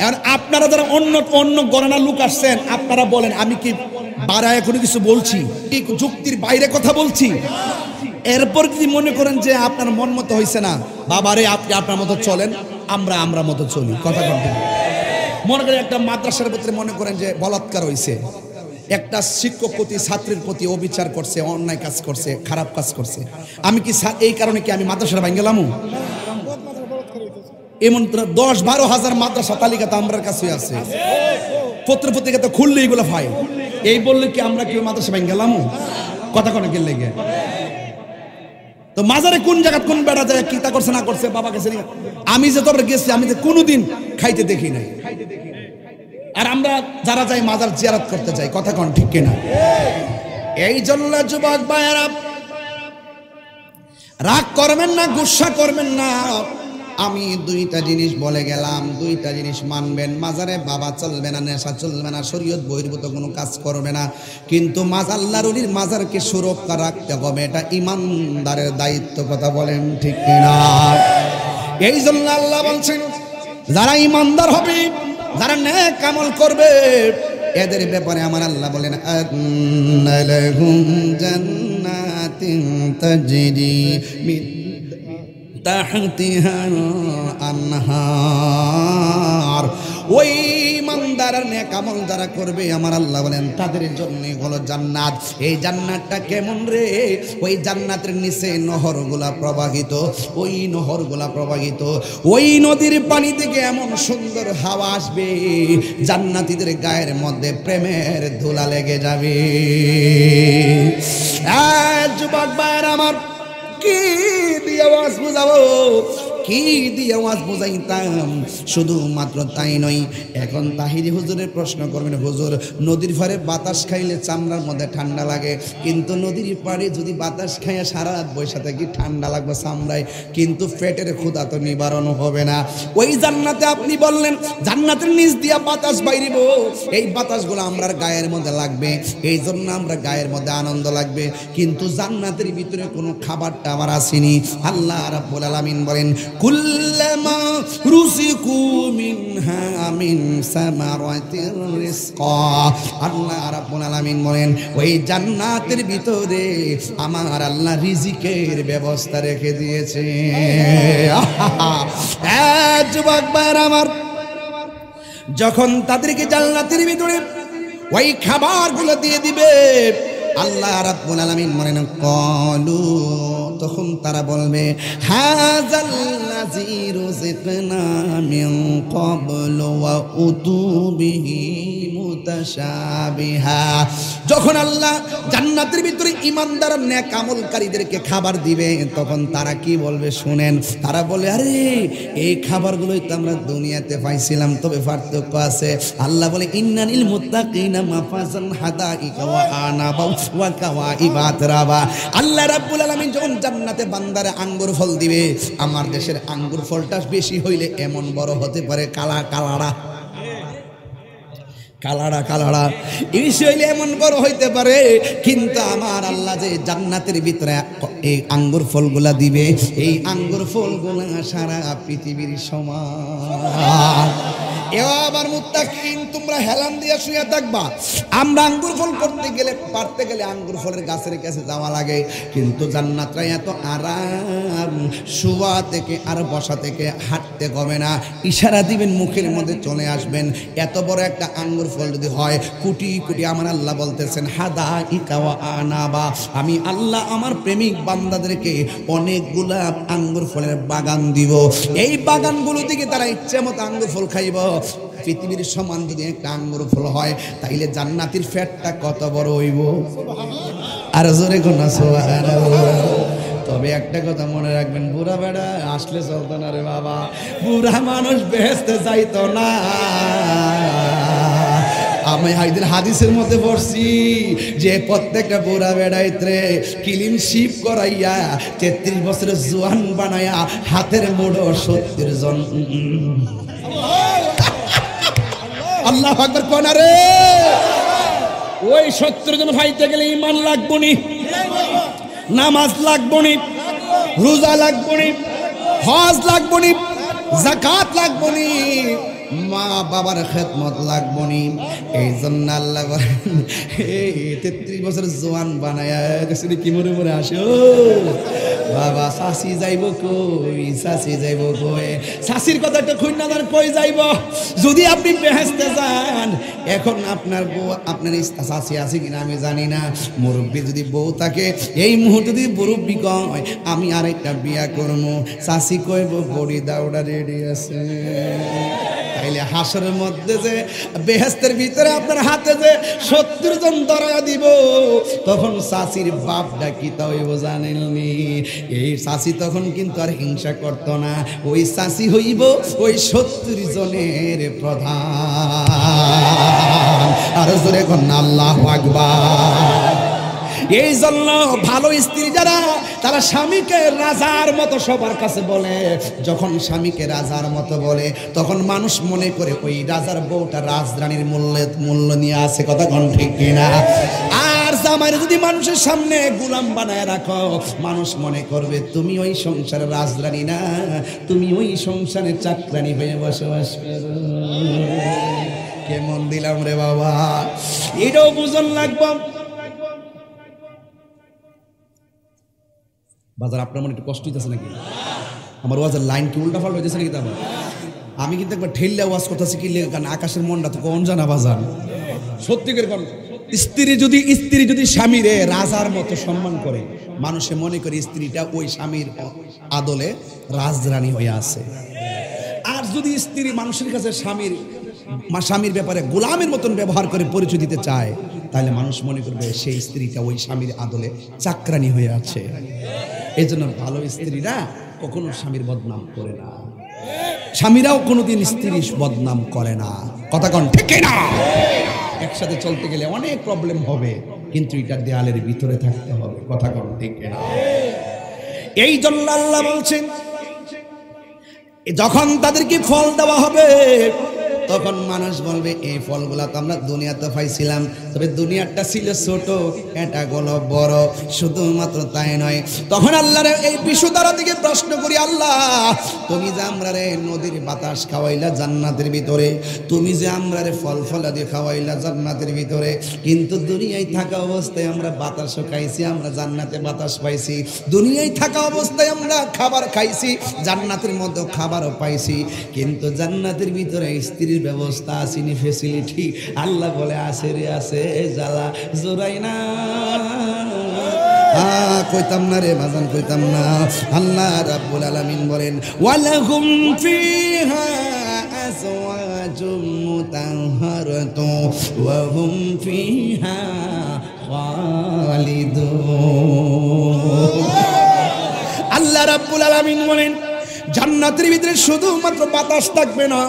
এখন আপনারা যারা অন্য অন্য গণনা লোক আসছেন, আপনারা বলেন আমি কি বাড়ায় কোনো কিছু বলছি, কি যুক্তির বাইরে কথা বলছি? এরপর যদি মনে করেন যে আপনার মন মতো হয়েছে না, বাবারে আপনি আপনার মতো চলেন, আমরা আমরা মতো চলি, কথা বলতে। মনে করেন একটা মাদ্রাসার ভিতরে মনে করেন যে বলাৎকার হয়েছে, একটা শিক্ষক প্রতি ছাত্রের প্রতি অবিচার করছে, অন্যায় কাজ করছে, খারাপ কাজ করছে, আমি কি এই কারণে কি আমি মাদ্রাসার ভাঙ গেলাম? এমন 10-12 হাজার মাদ্রাসা তালিকা তো আমার কাছে আছে, পত্রিকাতে খুললে এগুলো পাই। এই বললে কি আমরা কেউ মাদ্রাসা ভেঙে গেলাম? কথা কোনো গেলে গে তো মাজারে কোন জায়গা কোন বেড়া যায় কি তা করছে না করছে বাবা কাছে। আমি যে তোমরা গেছি, আমি তো কোনোদিন খাইতে দেখি নাই। আর আমরা যারা যাই মাজার জিয়ারত করতে যাই, কথা কোন ঠিক কিনা? এই জন্য যুবক ভাইয়েরা রাগ করবেন না, গুসা করবেন না। আমি দুইটা জিনিস বলে গেলাম, দুইটা জিনিস মানবেন। মাজারে বাবা চলবে না, নেশা চলবে না, শরীয়ত বহির্ভূত কোনো কাজ করবে না। কিন্তু আল্লাহর ওলির মাজারকে সুরক্ষা রাখতে হবে, এটা ইমানদারের দায়িত্ব। কথা বলেন ঠিক কিনা? এই জন্য আল্লাহ বলছেন যারা ইমানদার হবে, যারা নেক আমল করবে, এদের ব্যাপারে আমার আল্লাহ বলেন আন্নালাহুম জান্নাতিন তাজরি মিন তাহতিহাল আনহার। ওই ইমানদার নেক আমল যারা করবে, আমার আল্লাহ বলেন তাদের জন্য হলো জান্নাত। এই জান্নাতটা কেমন রে? ওই জান্নাতের নিচে নহরগুলা প্রবাহিত, ওই নহরগুলা প্রবাহিত, ওই নদীর পানি থেকে এমন সুন্দর হাওয়া আসবে, জান্নাতীদের গায়ের মধ্যে প্রেমের ধুলা লেগে যাবে। যুবক ভাইয়ের আমার, কি দিয়ে আওয়াজ বুঝাবো, কি দিয়ে আওয়াজ বুঝাইতাম? শুধুমাত্র তাই নয়, এখন তাহিরি হুজুরের প্রশ্ন করবেন, হুজুর নদীর পাড়ে বাতাস খাইলে চামড়ার মধ্যে ঠান্ডা লাগে, কিন্তু নদীর পাড়ে যদি বাতাস খাইয়া সারা রাত বসে থাকি ঠান্ডা লাগবে চামড়ায়, কিন্তু পেটের ক্ষুধা তো নিবারণ হবে না। ওই জান্নাতে আপনি বললেন জান্নাতের নিচ দিয়া বাতাস বাইরিব, এই বাতাসগুলো আমরার গায়ের মধ্যে লাগবে, এই জন্য আমরা গায়ের মধ্যে আনন্দ লাগবে, কিন্তু জান্নাতের ভিতরে কোনো খাবারটা আমার আসেনি। আল্লাহ রাব্বুল আলামিন বলেন কুল্লামা রুজিকু মিনহা মিন সামারাতির রিজকা। আল্লাহ রাব্বুল আলামিন বলেন ওই জান্নাতের ভিতরে আমার আল্লাহ রিজিকের ব্যবস্থা রেখে দিয়েছে। যুবক ভাইরা আমার, যখন তাদেরকে জান্নাতের ভিতরে ওই খাবারগুলো দিয়ে দিবে, আল্লাহ রাব্বুল আলামিন বলেন ক্বালু, তখন তারা বলবে হাযাল্লাযী রুযিকনা মিন ক্বাবলু ওয়া উতু বিহি মুতাশাবিহা। যখন আল্লাহ জান্নাতের ভিতরে ইমানদার নেক আমলকারীদেরকে খাবার দিবে, তখন তারা কি বলবে শুনেন? তারা বলে আরে এই খাবারগুলোই তো আমরা দুনিয়াতে পাইছিলাম, তবে পার্থক্য আছে। আল্লাহ বলে ইন্নালিল মুত্তাকিনা মাফাজান হাদাইকা ওয়া আনাবা ওয়া কাওয়াইবা আতরাবা। আল্লাহ রাব্বুল আলামিন যখন জান্নাতে বান্দারে আঙ্গুর ফল দিবে, আমার দেশের আঙ্গুর ফলটা বেশি হইলে এমন বড় হতে পারে কালাড়া বেশি হইলে এমন বড় হইতে পারে, কিন্তু আমার আল্লাহ যে জান্নাতের ভিতরে এই আঙ্গুর ফলগুলা দিবে, এই আঙ্গুর ফলগুলা সারা পৃথিবীর সমান। এবার মুত্তাকিন তোমরা হেলান দিয়া শুয়ে থাকবা। আমরা আঙ্গুর ফল পারতে গেলে আঙ্গুর ফলের গাছের কাছে যাওয়া লাগে, কিন্তু জান্নাতরা এত আরাম, শুয়া থেকে আর বসা থেকে হাঁটতে হবে না, ইশারা দিবেন মুখের মধ্যে চলে আসবেন। এত বড় একটা আঙ্গুর ফল যদি হয়, কোটি কোটি, আমার আল্লাহ বলতেছেন হাদাইকা ওয়া আনাবা, আমি আল্লাহ আমার প্রেমিক বান্দাদেরকে অনেকগুলা আঙ্গুর ফলের বাগান দিব। এই বাগানগুলো থেকে তারা ইচ্ছে মতো আঙ্গুর ফল খাইব। পৃথিবীর সমান যদি একটা আঙ্গুর ফল হয়, তাইলে জান্নাতের পেটটা কত বড় হইব? আর জোরে কোন সুবহানাল্লাহ। তবে একটা কথা মনে রাখবেন, বুড়া বেড়া আসলে চলতো না রে বাবা, বুড়া মানুষ বেহেশতে যাইতো না। আমি হাইদিন হাদিসের মধ্যে পড়ছি যে প্রত্যেকটা বুড়া বেড়াইতে ক্লিন শিপ করাইয়া 33 বছরের জোয়ান বানায়া হাতের মোড়ো 70 জন। আল্লাহু আকবার কোন রে? ওই 70 জন ভাইতে গেলে ঈমান লাগবনি, নামাজ লাগবনি, রোজা লাগবনি, হজ লাগবনি, যাকাত লাগবনি, মা বাবার খেদমত লাগবনি। এই জন্য আল্লাহ বলেন 33 বছর জোয়ান বানায়া কি মরে মরে আসে। বাবা শাসি যাইব কই, শাসি যাইব কই, শাসির কথা একটা খুঁজনা দেন কই যাইব। যদি আপনি বেহেশতে যান, এখন আপনার বউ, আপনার শাসি আছে কিনা আমি জানি না, মুরব্বী যদি বউ থাকে এই মুহূর্তে যদি মুরব্বী কয় আমি আরেকটা বিয়া করবো, শাসি কইব বড়ি দাওড়া রেডি আছে। তাইলে হাসরের মধ্যে যে বেহেশতের ভিতরে আপনার হাতে যে 70 জন ধরা দিব, তখন শাসির বাপ ডাকিতে হইব জানেননি। এই শাসি তখন কিন্তু আর হিংসা করত না, ওই শাসি হইব ওই 70 জনের প্রধান। আর জোরে কন্যা আল্লাহু আকবার। এই জন্য ভালো স্ত্রী যারা, তারা স্বামীকে রাজার মতো সবার কাছে বলে। যখন স্বামীকে রাজার মতো বলে, তখন মানুষ মনে করে ওই রাজার বউটা রাজরানীর মূল্য নিয়ে আছে। কথা কোন ঠিক কিনা? আর জামাইরে যদি মানুষের সামনে গোলাম বানায় রাখো, মানুষ মনে করবে তুমি ওই সংসারের রাজরানী না, তুমি ওই সংসারের চাকরানী হয়ে বসবাস করো। কেমন দিলাম রে বাবা, এটাও বুঝন লাগবে। বাজার আপনার মনে একটু কষ্ট হইতেছে নাকি? আমার ওয়াজের লাইন কি উল্টা ফাল্টা হইতেছে নাকি? আমার আমি কিন্তু একবার ঠেললে ওয়াজ করতেছি কি, কারণ আকাশের মনটা তো কোন জানা বাজার সত্যি করে। স্ত্রী যদি স্বামীরে রাজার মতো সম্মান করে, মানুষে মনে করে স্ত্রীটা ওই স্বামীর আদলে রাজরানী হয়ে আছে। আর যদি স্ত্রী মানুষের কাছে স্বামীর ব্যাপারে গোলামের মতন ব্যবহার করে পরিচয় দিতে চায়, তাহলে মানুষ মনে করবে সেই স্ত্রীটা ওই স্বামীর আদলে চাকরানী হয়ে আছে। এই জন্য ভালো স্ত্রীরা কখনো স্বামীর বদনাম করে না, স্বামীরাও কোনোদিন স্ত্রীর বদনাম করে না। কথা কন ঠিক না? একসাথে চলতে গেলে অনেক প্রবলেম হবে, কিন্তু এটা দেয়ালের ভিতরে থাকতে হবে। কথা কন ঠিক না? এই জন্য আল্লাহ বলছেন, যখন তাদেরকে ফল দেওয়া হবে, তখন মানুষ বলবে এই ফলগুলা তো আমরা দুনিয়াতে পাইছিলাম, তবে দুনিয়াটা ছিল ছোট, এটা হলো বড়। শুধুমাত্র তাই নয়, তখন আল্লাহর এই বিশুদ্ধারা থেকে প্রশ্ন করি, আল্লাহ তুমি যে আমরা রে নদীর বাতাস খাওয়াইলা জান্নাতের ভিতরে, তুমি যে আমরা রে ফল ফলাদি খাওয়াইলা জান্নাতের ভিতরে, কিন্তু দুনিয়ায় থাকা অবস্থায় আমরা বাতাসও খাইছি, আমরা জান্নাতে বাতাস পাইছি। দুনিয়ায় থাকা অবস্থায় আমরা খাবার খাইছি, জান্নাতের মধ্যে খাবারও পাইছি, কিন্তু জান্নাতের ভিতরে স্ত্রীর ব্যবস্থা আসেনি, ফেসিলিটি। আল্লাহ বলে আছে রে আছে, জ্বালা জোরাই না। কইতাম না রে বাজান, কইতাম না। আল্লাহ রাব্বুল আলামিন বলেন, ওয়ালাহুম ফিহা আজওয়াজুম মুতাহহারাতুন ওয়া হুম ফিহা খালিদুন। আল্লাহ রাব্বুল আলামিন বলেন, জান্নাতের ভিতরে শুধুমাত্র বাতাস থাকবে না,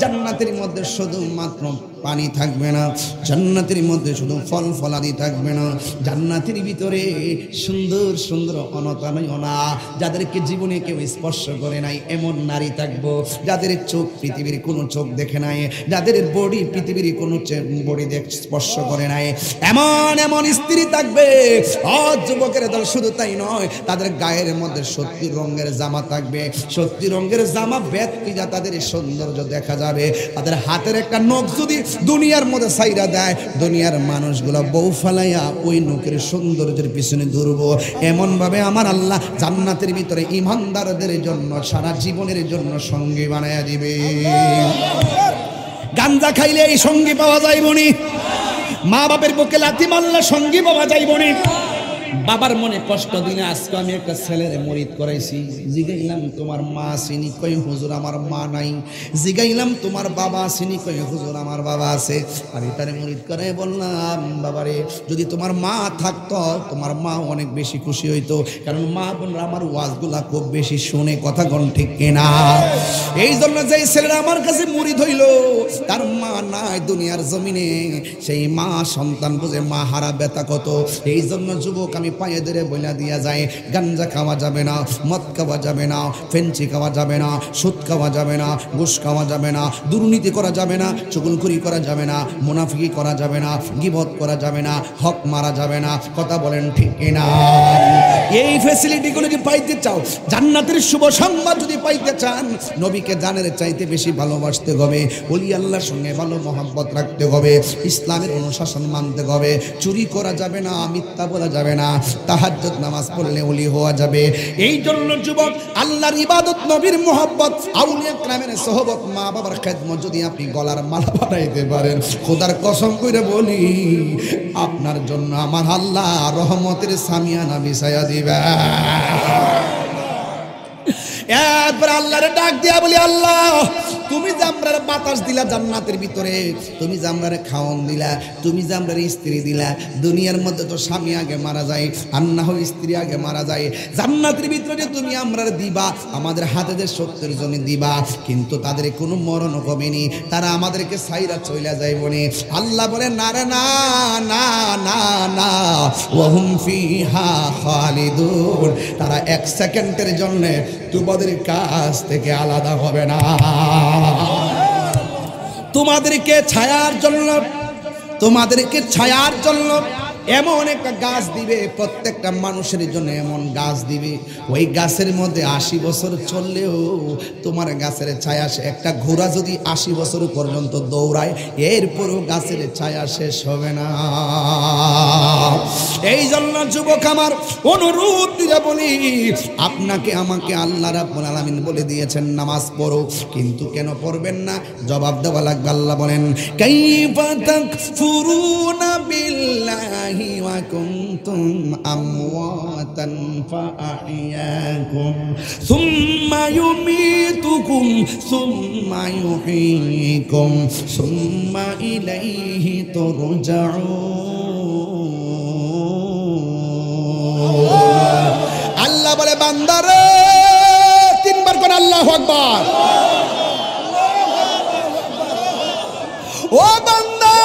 জান্নাতের মধ্যে শুধুমাত্র পানি থাকবে না, জান্নাতের মধ্যে শুধু ফল ফলাদি থাকবে না, জান্নাতের ভিতরে সুন্দর সুন্দর অনতানয়না, যাদেরকে জীবনে কেউ স্পর্শ করে নাই এমন নারী থাকবো, যাদের চোখ পৃথিবীর কোনো চোখ দেখে নাই, যাদের বডি পৃথিবীর কোনো বডি স্পর্শ করে নাই, এমন এমন স্ত্রী থাকবে। যুবকের দল শুধু তাই নয়, তাদের গায়ের মধ্যে 70 রঙের জামা থাকবে, 70 রঙের জামা ব্যক্তি যা তাদের সৌন্দর্য দেখা যাবে। তাদের হাতের একটা নখ যদি দুনিয়ার মধ্যে সাইরা দেয়, দুনিয়ার মানুষগুলো বউ ফালাইয়া ওই নখের সৌন্দর্যের পিছনে দৌড়বো। এমন ভাবে আমার আল্লাহ জান্নাতের ভিতরে ইমানদারদের জন্য সারা জীবনের জন্য সঙ্গী বানায়া দিবে। গাঞ্জা খাইলে এই সঙ্গী পাওয়া যাইবনি, মা বাপের বুকে লাথি মারলে সঙ্গী পাওয়া যাইবনি। বাবার মনে কষ্ট দিলে আজকে আমি একটা ছেলের মরিদ করাইছি, জিগাইলাম তোমার মা আসেনি, কই হুজুর আমার মা নাই। জিগাইলাম তোমার বাবা আসেনি, কই হুজুর আমার বাবা আছে। আমি তারে মরিদ করাই বললাম, বাবারে যদি তোমার মা থাকতো, তোমার মা অনেক বেশি খুশি হইতো, কারণ মা বোনরা আমার ওয়াজগুলা খুব বেশি শুনে। কথা কোন ঠিক কিনা? এই জন্য যেই ছেলেরা আমার কাছে মরিদ হইল, তার মা নাই দুনিয়ার জমিনে, সেই মা সন্তান বুঝে মা হারা ব্যথা কত। এই জন্য যুবক আমি পায়ে ধরে বইলা দিয়া যায়, গাঞ্জা খাওয়া যাবে না, মদ খাওয়া যাবে না, ফেঞ্চি খাওয়া যাবে না, সুদ খাওয়া যাবে না, ঘুষ খাওয়া যাবে না, দুর্নীতি করা যাবে না, চুগলখড়ি করা যাবে না, মুনাফিকি করা যাবে না, গীবত করা যাবে না, হক মারা যাবে না। কথা বলেন ঠিক কিনা? এই ফ্যাসিলিটিগুলো যদি পাইতে চাও, জান্নাতের শুভ সংবাদ যদি পাইতে চান, নবীকে জানের চাইতে বেশি ভালোবাসতে হবে, ওলি আল্লাহর সঙ্গে ভালো মহব্বত রাখতে হবে, ইসলামের অনুশাসন মানতে হবে, চুরি করা যাবে না, মিথ্যা বলা যাবে না, তাহাজ্জুদ নামাজ পড়লে ওলি হওয়া যাবে। এই জন্য যুবক, আল্লাহর ইবাদত, নবীর মুহাব্বত, আউলিয়া কেরামের সোহবত, মা বাবার খেদমত যদি আপনি গলার মালা বানাইতে পারেন, খোদার কসম করে বলি আপনার জন্য আমার আল্লাহ রহমতের সামিয়ানা বিছায়া দিবে। একবার আল্লাহরে ডাক দিয়া বলি, আল্লাহ তুমি যে আমরার বাতাস দিলা জান্নাতের ভিতরে, তুমি যে আমরারে খাওয়ান দিলা, তুমি যে আমরার স্ত্রী দিলা, দুনিয়ার মধ্যে তো স্বামী আগে মারা যায়, আর না হয় স্ত্রী আগে মারা যায়, জান্নাতের ভিতরে তুমি আমরার দিবা, আমাদের হাতে যে 70 জন দিবা, কিন্তু তাদের কোনো মরণ কমেনি, তারা আমাদেরকে সাইরা চইলা যাইব নি। আল্লাহ বলে না রে না না না না, ওয়াহুম ফিহা খালিদুন, তারা 1 সেকেন্ডের জন্য তোমাদের কাছ থেকে আলাদা হবে না। তোমাদেরকে ছায়ার জন্য এমন একটা গাছ দিবে, প্রত্যেকটা মানুষের জন্য এমন গাছ দিবে, ওই গাছের মধ্যে 80 বছর চললেও তোমার গাছের ছায়া, একটা ঘোড়া যদি 80 বছর পর্যন্ত দৌড়ায়, এরপরও গাছের ছায়া শেষ হবে না। এই জন্য যুবক আমার অনুরোধ দিয়ে বলি, আপনাকে আমাকে আল্লাহ রাব্বুল আলামিন বলে দিয়েছেন নামাজ পড়ো, কিন্তু কেন পড়বেন না জবাব দেওয়া লাগবে। আল্লাহ বলেন, কাইফা তাকফুরুনা বিল্লাহি ওয়া কুনতুম আমওয়াতান ফাআহইয়াকুম সুম্মা ইউমীতুকুম সুম্মা ইউহয়ীকুম সুম্মা ইলাইহি তুরজাউন। আল্লাহ বলে, বান্দারে 3 বার কোন আল্লাহু আকবার। ও বান্দা,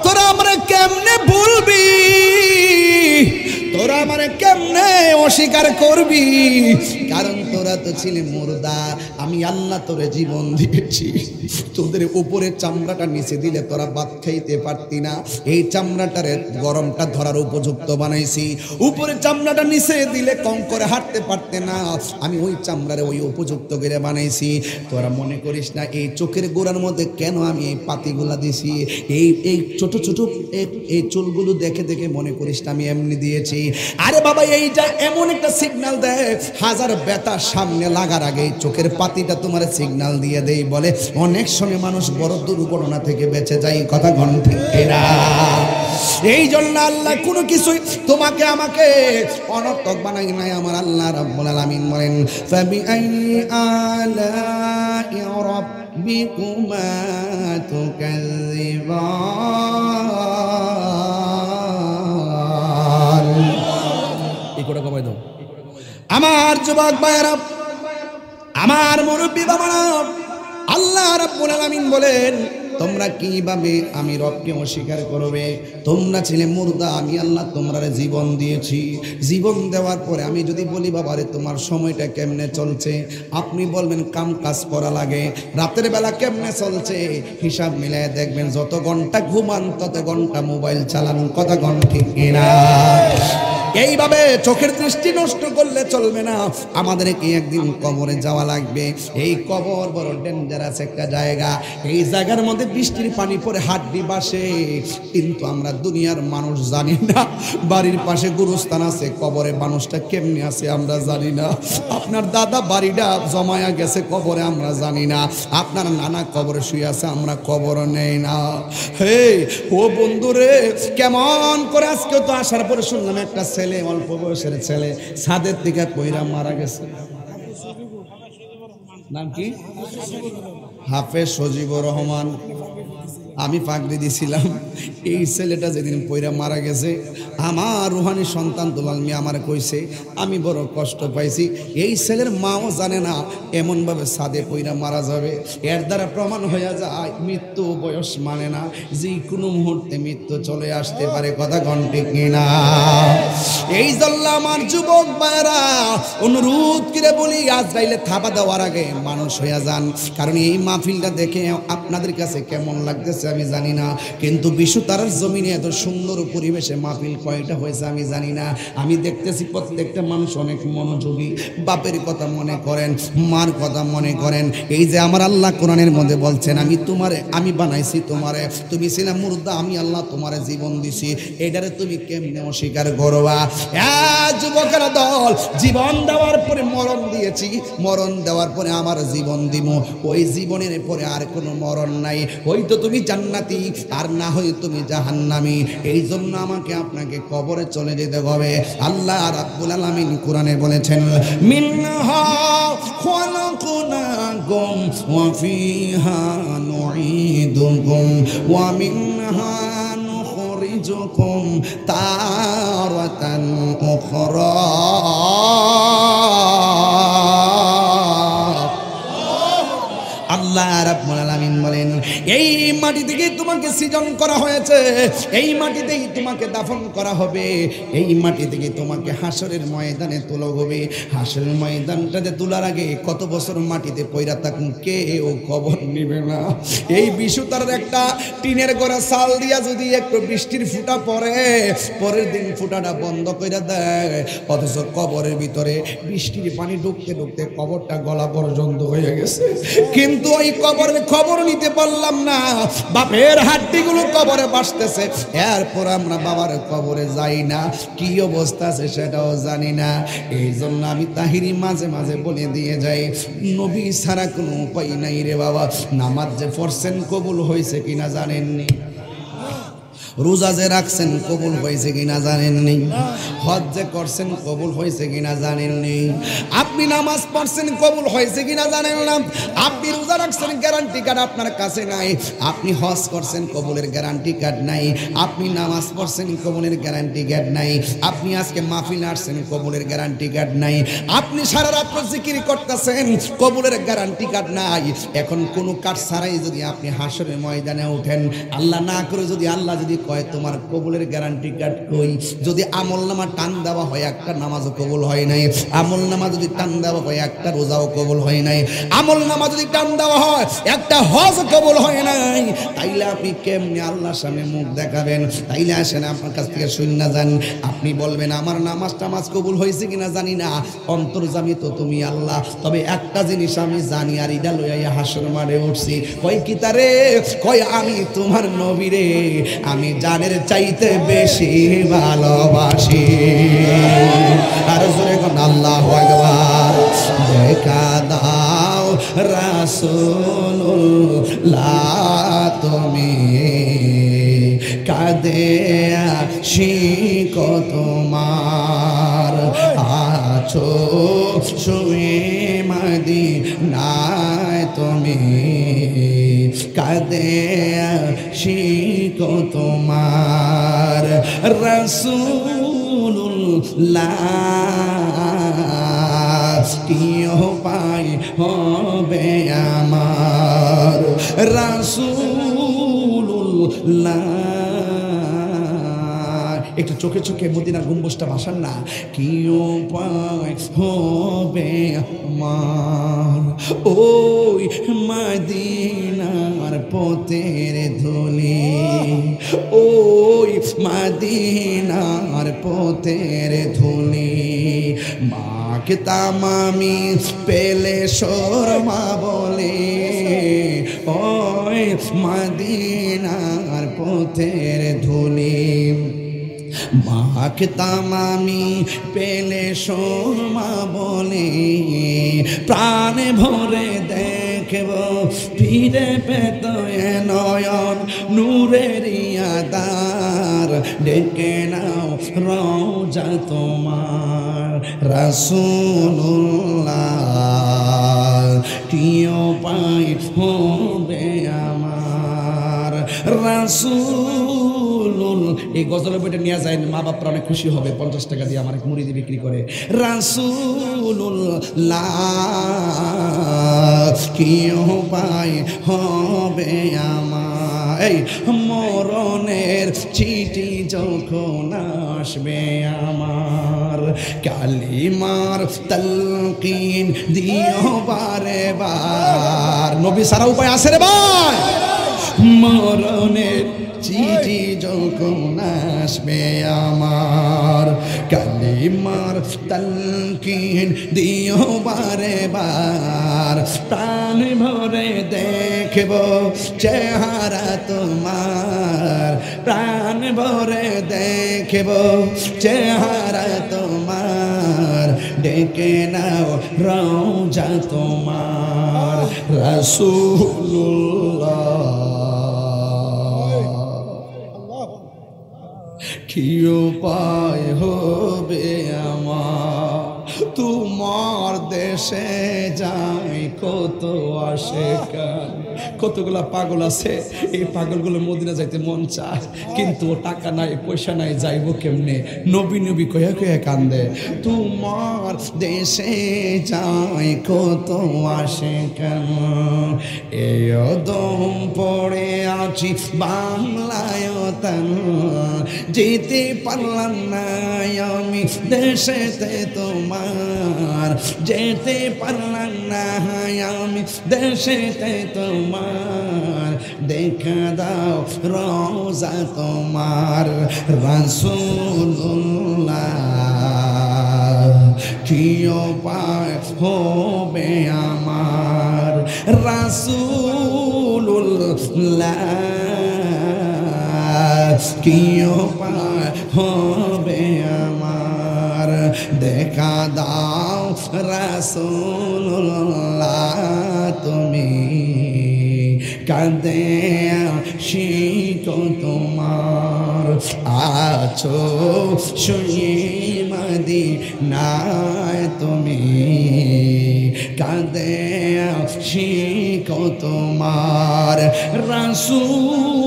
তোরা আমরা কেমনে ভুলবি, তোরা আমারে কেমনে অস্বীকার করবি, কারণ তোরা তো ছিলি মুর্দা, আমি আল্লাহ তোরে জীবন দিয়েছি, তোদের উপরে চামড়াটা নিচে দিলে তোরা ভাত খাইতে পারতি না, এই চামড়াটারে গরমটা ধরার উপযুক্ত বানাইছি, উপরে চামড়াটা নিচে দিলে কম করে হাঁটতে পারতে না, আমি ওই চামড়ারে ওই উপযুক্ত করে বানাইছি। তোরা মনে করিস না এই চোখের গোড়ার মধ্যে কেন আমি এই পাতিগুলা দিছি, এই ছোট ছোট এই চুলগুলো দেখে দেখে মনে করিস না আমি এমনি দিয়েছি। আরে বাবা, এইটা এমন একটা সিগন্যাল দেয়, হাজার বেতা সামনে লাগার আগে চোখের পাতিটা তোমার সিগন্যাল দিয়ে দেই বলে। অনেক সময় মানুষ বড় দুর্ঘটনা থেকে বেঁচে যায়, কথা গণ ঠিক না? এই জন্য আল্লাহ কোনো কিছুই তোমাকে আমাকে অনর্থক বানাই নাই। আমার আল্লাহ রাব্বুল আলামিন বলেন, ফাবিআইয়ি আলাই রাব্বিকুমা তুকাযযিবান। এই কোটা কমাই দাও আমার যুবক ভাইয়েরা, আমার মুরব্বী বাবারা, আল্লাহ রাব্বুল আলামিন বলেন, তোমরা কিভাবে আমি রবকে অস্বীকার করবে? তোমরা ছিলে মুর্দা, আমি আল্লাহ তোমরা জীবন দিয়েছি, জীবন দেওয়ার পরে আমি যদি বলি বাবারে তোমার সময়টা কেমনে চলছে, আপনি বলবেন কাম কাজ করা লাগে, রাতের বেলা কেমনে চলছে, হিসাব মিলায় দেখবেন যত ঘন্টা ঘুমান তত ঘন্টা মোবাইল চালান, কথা গণ ঠিক কিনা? এইভাবে চোখের দৃষ্টি নষ্ট করলে চলবে না, আমাদেরকে একদিন কবরে যাওয়া লাগবে। এই কবর বড় ডেঞ্জারাস একটা জায়গা, এই জায়গার মধ্যে বৃষ্টির পানি পড়ে হাড্ডি বাসে, কিন্তু আমরা দুনিয়ার মানুষ জানি না বাড়ির পাশে গুরুস্থান আছে, কবরে মানুষটা কেমনি আছে আমরা জানি না, আপনার দাদা বাড়িটা জমায়া গেছে কবরে আমরা জানি না, আপনার নানা কবরে শুয়ে আছে আমরা কবর নেই না। হে ও বন্ধুরে, কেমন করে আজকে তো আসার পরে শুনলাম একটা ছেলে, অল্প বয়সের ছেলে ছাদের দিকে পইরা মারা গেছে। নাম কি? হাফেজ সজিবুর রহমান। আমি পাগড়ি দিছিলাম। এই ছেলেটা যেদিন পইরা মারা গেছে, আমার রুহানি সন্তান দুলাল মিয়া আমার কইছে, আমি বড় কষ্ট পাইছি। এই ছেলের মাও জানে না এমনভাবে ছাদে পইরা মারা যাবে। এর দ্বারা প্রমাণ হয়ে যায় মৃত্যু বয়স মানে না, যে কোনো মুহূর্তে মৃত্যু চলে আসতে পারে, কথা গণ ঠিক কিনা? এই জন্য আমার যুবক ভাইরা অনুরোধ করে বলি, আজরাইলে থাবা দেওয়ার আগে মানুষ হয়ে যান। কারণ এই মাহফিলটা দেখে আপনাদের কাছে কেমন লাগতেছে আমি জানি না, কিন্তু বিশ্ব তারার জমিনে এত সুন্দর পরিবেশে মাহফিল কয়টা হয়েছে আমি জানি না। আমি দেখতেছি প্রত্যেকটা মানুষ অনেক মনোযোগী, বাপের কথা মনে করেন, মার কথা মনে করেন। এই যে আমার আল্লাহ কোরআনের মধ্যে বলছেন, আমি বানাইছি তোমারে, তুমি ছিলাম মুর্দা, আমি আল্লাহ তোমারে জীবন দিছি, এটারে তুমি কেমনে অস্বীকার করবা? যুবকেরা দল, জীবন দেওয়ার পরে মরণ দিয়েছি, মরণ দেওয়ার পরে আমার জীবন দিব, ওই জীবনের পরে আর কোনো মরণ নাই। হয়তো তুমি জান্নাতি আর না হয় তুমি জাহান্নামী। এই জন্য আমাকে আপনাকে কবরে চলে যেতে হবে। আল্লাহ রাব্বুল আলামিন কোরআনে বলেছেন, মিনহা খালাকনাকুম ওয়া ফিহা নুঈদুকুম ওয়া মিনহা নুখরিজুকুম তারাতান উখরা। আল্লাহ রাব্বুল আলামিন বলেন, এই মাটি থেকে তোমাকে সৃজন করা হয়েছে, এই মাটিতেই তোমাকে দাফন করা হবে, এই মাটি থেকে তোমাকে হাসরের ময়দানে তোলা হবে। হাসরের ময়দানটাতে তোলার আগে কত বছর মাটিতে পয়রা থাকুন, কেউ খবর নেবে না। এই বিশুতার একটা টিনের গোড়া চাল দিয়া যদি একটু বৃষ্টির ফুটা পড়ে, পরের দিন ফুটাটা বন্ধ করে দেয়, অথচ কবরের ভিতরে বৃষ্টির পানি ঢুকতে ঢুকতে কবরটা গলা পর্যন্ত হয়ে গেছে, কিন্তু ওই কবরের খবর নিতে পারলাম না। বাপের হাড্ডিগুলো কবরে বাসতেছে, এরপর আমরা বাবার কবরে যাই না, কি অবস্থা আছে সেটাও জানি না। এই জন্য আমি তাহিরি মাঝে মাঝে বলে দিয়ে যাই, নবী ছাড়া কোনো উপায় নাই রে বাবা। নামাজ যে পড়ছেন কবুল হয়েছে কিনা জানেননি, রোজা যে রাখছেন কবুল হয়েছে কিনা জানেননি, হজ যে করছেন কবুল হয়েছে কিনা জানেননি, আপনি নামাজ পড়ছেন কবুল হয়েছে কিনা জানেন না, আপনি রোজা রাখছেন গ্যারান্টি কার্ড আপনার কাছে নাই, আপনি হজ করছেন কবুলের গ্যারান্টি কার্ড নাই, আপনি নামাজ পড়ছেন কবুলের গ্যারান্টি কার্ড নাই, আপনি আজকে মাহফিল আসছেন কবুলের গ্যারান্টি কার্ড নাই, আপনি সারা রাত জিকির করতেছেন কবুলের গ্যারান্টি কার্ড নাই। এখন কোনো কার্ড ছাড়াই যদি আপনি হাসরের ময়দানে ওঠেন, আল্লাহ না করে যদি আল্লাহ যদি কয় তোমার কবুলের গ্যারান্টি কার্ড কই, যদি আমল নামা টান দেওয়া হয় একটা নামাজও কবুল হয় নাই, আমল নামা যদি টান দেওয়া হয় একটা রোজাও কবুল হয় নাই, আমল নামা যদি টান দেওয়া হয় একটা হজ কবুল হয় নাই, তাইলে আপনি কেমনে আল্লাহর সামনে মুখ দেখাবেন? তাইলে আসেন আপনার কাছ থেকে শুননা যান, আপনি বলবেন আমার নামাজ টামাজ কবুল হয়েছে কিনা জানি না, অন্তর্যামী তো তুমি আল্লাহ, তবে একটা জিনিস আমি জানি, আর ইডা লইয়া হাসর মারে উঠছি, কয় কি তারে, কয় আমি তোমার নবী রে, আমি জানের চাইতে বেশি ভালোবাসি। আর জোরে কোন আল্লাহু আকবার। দেখা দাও রাসূলুল্লাহ তুমি, কাঁদে আশিক তোমার, আছো শুয়ে মদিনায় তুমি, কাঁদে আশিক তোমার, রাসূলুল্লাহ কি উপায় হবে আমার, রাসূলুল্লাহ একটু চোখে চোখে মদিনার গম্বুজটা ভাসান না, কি উপায় হবে আমার, ওই মদিনার পথের ধুলি, ওই মদিনার পথের ধুলি, মাখতাম আমি পেলে শর্মা বলে, ওই মদিনার পথের ধুলি, মাখতাম আমি পেলে শর্মা বলে, প্রাণে ভরে দেখব ফিরে পেত নয়ন নূরের আধার, ডেকে নাও রওজা তোমার, রাসূলুল্লাহ কি উপায় হবে আমার, রাসূলুল, এই গজলের বইটা নিয়ে যায়, মা বাপরা অনেক খুশি হবে, 50 টাকা দিয়ে আমার এক মুরিদি বিক্রি করে, রাসূলুল্লাহ কি উপায় হবে আমার, এই মরণের চিঠি যখন আসবে আমার, কালিমার তালকিন দিও বারে বার। নবী সারা উপায় আছে রে ভাই। মরণের চিঠি যখন আসবে আমার, কালিমার তালকিন দিও বারে বার। প্রাণ ভরে দেখব চেহারা তোমার, প্রাণ ভরে দেখব চেহারা তোমার। ডেকে নাও রওজা তোমার রাসূলুল্লাহ। কি উপায় হবে আমার, তোমার দেশে যাই কত আশেকান। কতগুলা পাগল আছে, এই পাগলগুলো মদিনা যাইতে মন চায়, কিন্তু টাকা নাই পয়সা নাই, যাইবো কেমনে? নবী নবী কয়া কয়া কান্দে। তোমার দেশে যাই কত আশেকান, এই দম পড়ে আছি বাংলায় তান। যেতে পারলাম না আমি দেশেতে তোমার, যেতে পারলাম না আমি দেশেতে তোমার। দেখা দাও রওজা তোমার রাসূলুল্লাহ। কি উপায় হবে আমার রাসূলুল্লাহ, কি উপায় হবে আমার। দেখা দাও রাসূলুল্লাহ তুমি, কাঁদে শিকো তোমার। আছো শুয়ে মদিনায় তুমি, কাঁদে শিকো তোমার রাসূলুল্লাহ।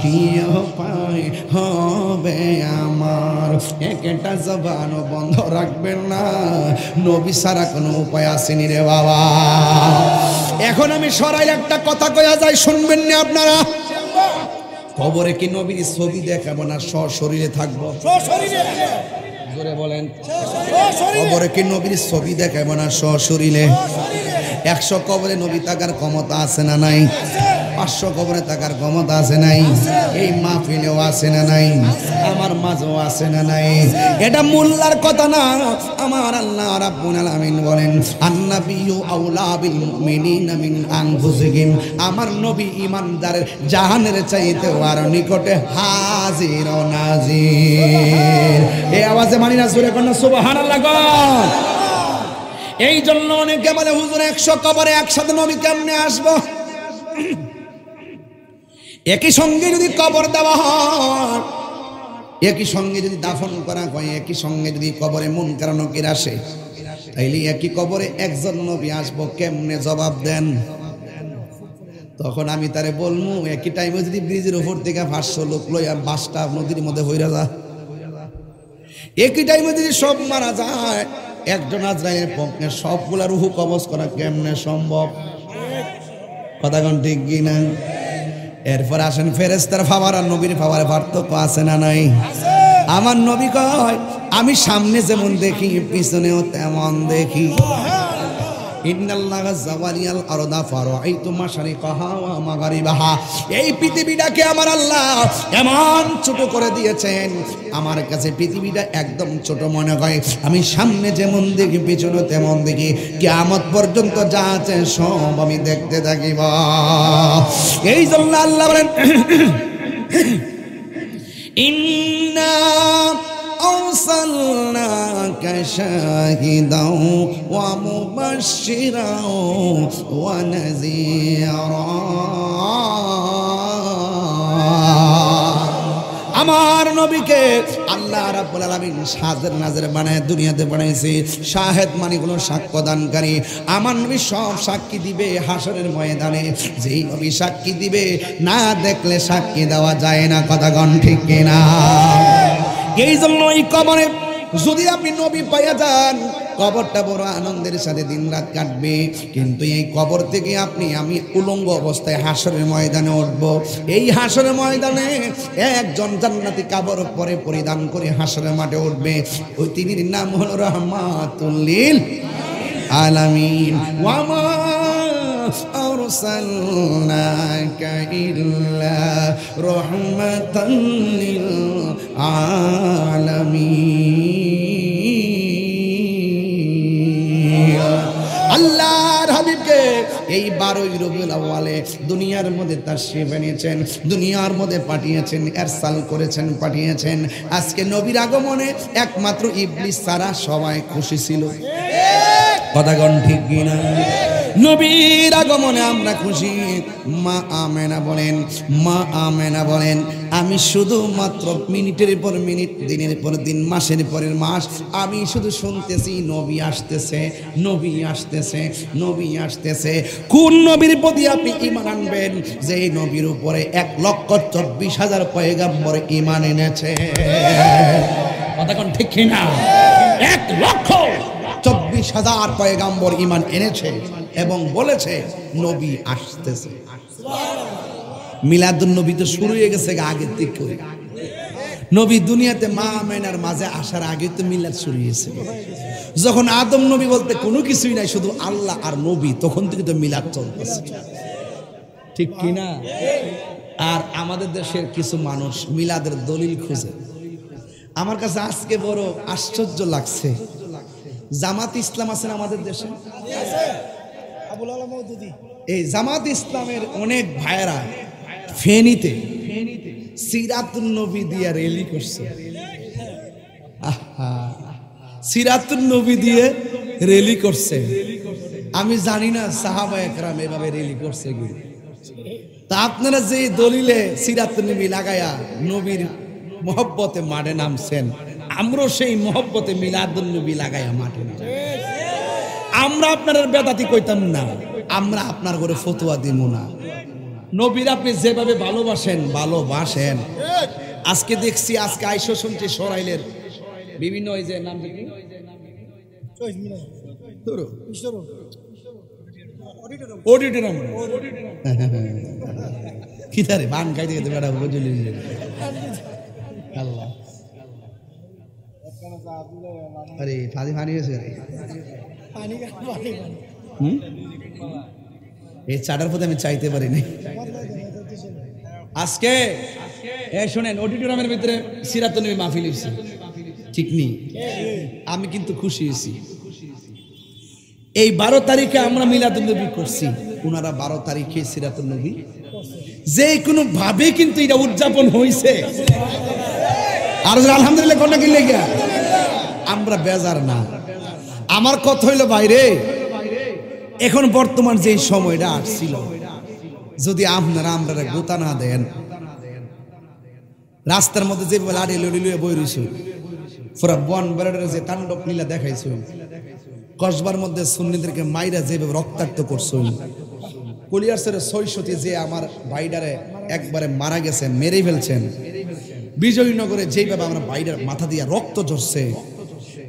কি উপায় হবে আমার। একটা জবান বন্ধ রাখবেন না, নবী ছাড়া কোনো উপায় আসেনি রে বাবা। এখন আমি সরাই একটা কথা কয়া যাই, শুনবেন না আপনারা? কবরে কি নবীর ছবি দেখাবো না সশরীরে থাকবো? জোরে বলেন। কবরে কি নবীর ছবি দেখাবো না সশরীরে? 100 কবরে নবী থাকার ক্ষমতা আছে না নাই? 500 কবরে থাকার ক্ষমতা আছে নাই? এই মাহফিলেও আছে না নাই? আমার মাঝেও আছে না নাই? এটা মোল্লার কথা না, আমার আল্লাহ রাব্বুল আলামিন বলেন আন্নাবিয়্যু আউলা বিল মুমিনিনা মিন আনফুসিহিম। আমার নবী ঈমানদারের জাহানের চাইতে আর নিকটে হাজির ও নাজির। এই আওয়াজে মানি না, জোরে কোন সুবহানাল্লাহ গো। এই জন্য অনেকে বলে হুজুর 100 কবরে একসাথে নবী কেমনে আসবো? একই সঙ্গে যদি কবর দেওয়া হয়, একই সঙ্গে যদি দাফন করা হয়, একই সঙ্গে যদি কবরে মুনকার নাকির আসে, তাইলে একই কবরে একজন নবী আসবো, কেমনে জবাব দেন? তখন আমি তারে বলবো একই টাইমে যদি ব্রিজের উপর থেকে 500 লোক লইয়া বাসটা নদীর মধ্যে হইরা যায়, একই টাইমে যদি সব মারা যায়, একজন আজরাইলের পক্ষে সবগুলা রূহ কবজ করা কেমনে সম্ভব? কথা কোন ঠিক কি না? এরপর আসেন ফেরেশতার পাওয়ার আর নবীর পাওয়ারে পার্থক্য আছে না নাই? আমার নবী কয় আমি সামনে যেমন দেখি পিছনেও তেমন দেখি। ইন্নাল্লাহা যাওয়ালিয়াল আরদা ফারাআইতু মাশারিকাহা ওয়া মাগারিবাহা। এই পৃথিবীটাকে আমার আল্লাহ এমন ছোট করে দিয়েছেন, আমার কাছে পৃথিবীটা একদম ছোট মনে হয়। আমি সামনে যেমন দেখি পিছনে তেমন দেখি, কিয়ামত পর্যন্ত যা আছে সব আমি দেখতে থাকিব। এই জন্য আল্লাহ বলেন ইন্না আরসালনাকা শাহিদাও ওয়া মুবাশশিরাও ওয়া নাযীরা। আমার নবীকে আল্লাহ রাব্বুল আলামিন শাহেদ নাজের বানায় দুনিয়াতে বানাইছে। শাহেদ মানে হলো সাক্ষ্যদানকারী। আমার নবী সব সাক্ষী দিবে হাসরের ময়দানে। যেই নবী সাক্ষী দিবে, না দেখলে সাক্ষী দেওয়া যায় না। কথা কোন ঠিক কিনা? এই জন্য এই কবরে যদি আপনি নবী পাইয়া যান, কবরটা বড় আনন্দের সাথে দিনরাত কাটবে, কিন্তু এই কবর থেকে আমি উলঙ্গ অবস্থায় হাসরের ময়দানে উঠব। এই হাসরের ময়দানে একজন জান্নাতি কাপড় পরে পরিধান করে হাসরের মাঠে উঠবে। ওই তিনির নাম হলো রাহমাতুল লিল আলামিন। ওয়া মা আরসালনাকা ইল্লা রাহমাতাল লিল আলামিন। আল্লাহর হাবিবকে এই 12ই রবিউল আউয়ালে দুনিয়ার মধ্যে তাশরীফ এনেছেন, দুনিয়ার মধ্যে পাঠিয়েছেন, এরসাল করেছেন, পাঠিয়েছেন। আজকে নবীর আগমনে একমাত্র ইবলিস ছাড়া সবাই খুশি ছিল। কথাগণ ঠিক কিনা? নবীর আগমনে আমরা খুশি। মা আমেনা বলেন, মা আমেনা বলেন, আমি শুধুমাত্র মিনিটের পর মিনিট, দিনের পর দিন, মাসের পরের মাস আমি শুধু শুনতেছি নবী আসতেছে, নবী আসতেছে, নবী আসতেছে। কোন নবীর প্রতি আপনি ঈমান আনবেন যে নবীর উপরে 1,24,000 পয়গম্বর ঈমান এনেছে? কথাগণ ঠিক কিনা? 1,24,000 পয়গম্বর ঈমান এনেছে এবং বলেছে নবী আসতেছে। মিলাদুন নবী তো শুরু হয়ে গেছে আগের থেকে। নবী দুনিয়াতে মা আমেনার মাঝে আসার আগে তো মিলাদ শুরু হয়েছে। যখন আদম নবী বলতে কোনো কিছুই নাই, শুধু আল্লাহ আর নবী, তখন থেকে তো মিলাদ চলতেছে। ঠিক কিনা? আর আমাদের দেশের কিছু মানুষ মিলাদের দলিল খুঁজে। আমার কাছে আজকে বড় আশ্চর্য লাগছে, জামাত ইসলাম আছেন আমাদের দেশে, এই জামাত ইসলামের অনেক ভাইয়েরা ফেনীতে সিরাতুন নবী দিয়ে রেলি করছে। সিরাতুন নবী দিয়ে রেলি করছে। আমি জানি না সাহাবা একরাম এভাবে রেলি করছে কি। তা আপনারা যে দলিলে সিরাতুন নবী লাগায়া নবীর মহব্বতে মাঠে নামছেন, আমরা সেই মহব্বতে মিলাদুন নবী লাগায়া মাঠে নাম। আমরা আপনার বেদাতি কইতাম না, আমরা আপনার ঘরে ফতোয়া দিব না। নবীর আপনি যেভাবে ভালোবাসেন ভালোবাসেন। আজকে দেখছি, আজকে আইসো শুনছি সরাইলের বিভিন্ন ওই যে নাম কি অডিটোরিয়াম কি তারে বান খাইতে খেতে বেড়া বুঝলি আল্লাহ। আরে ফানি ফানি হয়েছে এই চাটার পথে আমি চাইতে পারিনি। আজকে শোনেন, অডিটোরিয়ামের ভিতরে সিরাতুন নবী মাহফিল হইছে, ঠিক নেই? আমি কিন্তু খুশি হয়েছি। এই 12 তারিখে আমরা মিলাদুন নবী করছি, ওনারা 12 তারিখে সিরাতুন নবী যে কোনো ভাবে কিন্তু এটা উদযাপন হয়েছে। আর আলহামদুলিল্লাহ কোনটা কিনলে গিয়া আমরা বেজার না। আমার কথা হইলো বাইরে, এখন বর্তমান যে সময়টা আসছিল, যদি আপনারা আমরা গোতা না দেন, রাস্তার মধ্যে যে লাড়ি লড়ি লুয়ে বই রইছে, পুরা বন বেড়ার যে তাণ্ডব লীলা দেখাইছে, কসবার মধ্যে সুন্নিদেরকে মাইরা যেভাবে রক্তাক্ত করছে, কলিয়ারসের 600 যে আমার ভাইডারে একবারে মারা গেছেন, মেরে ফেলছেন, বিজয়নগরে যেভাবে আমরা ভাইডার মাথা দিয়ে রক্ত ঝরছে,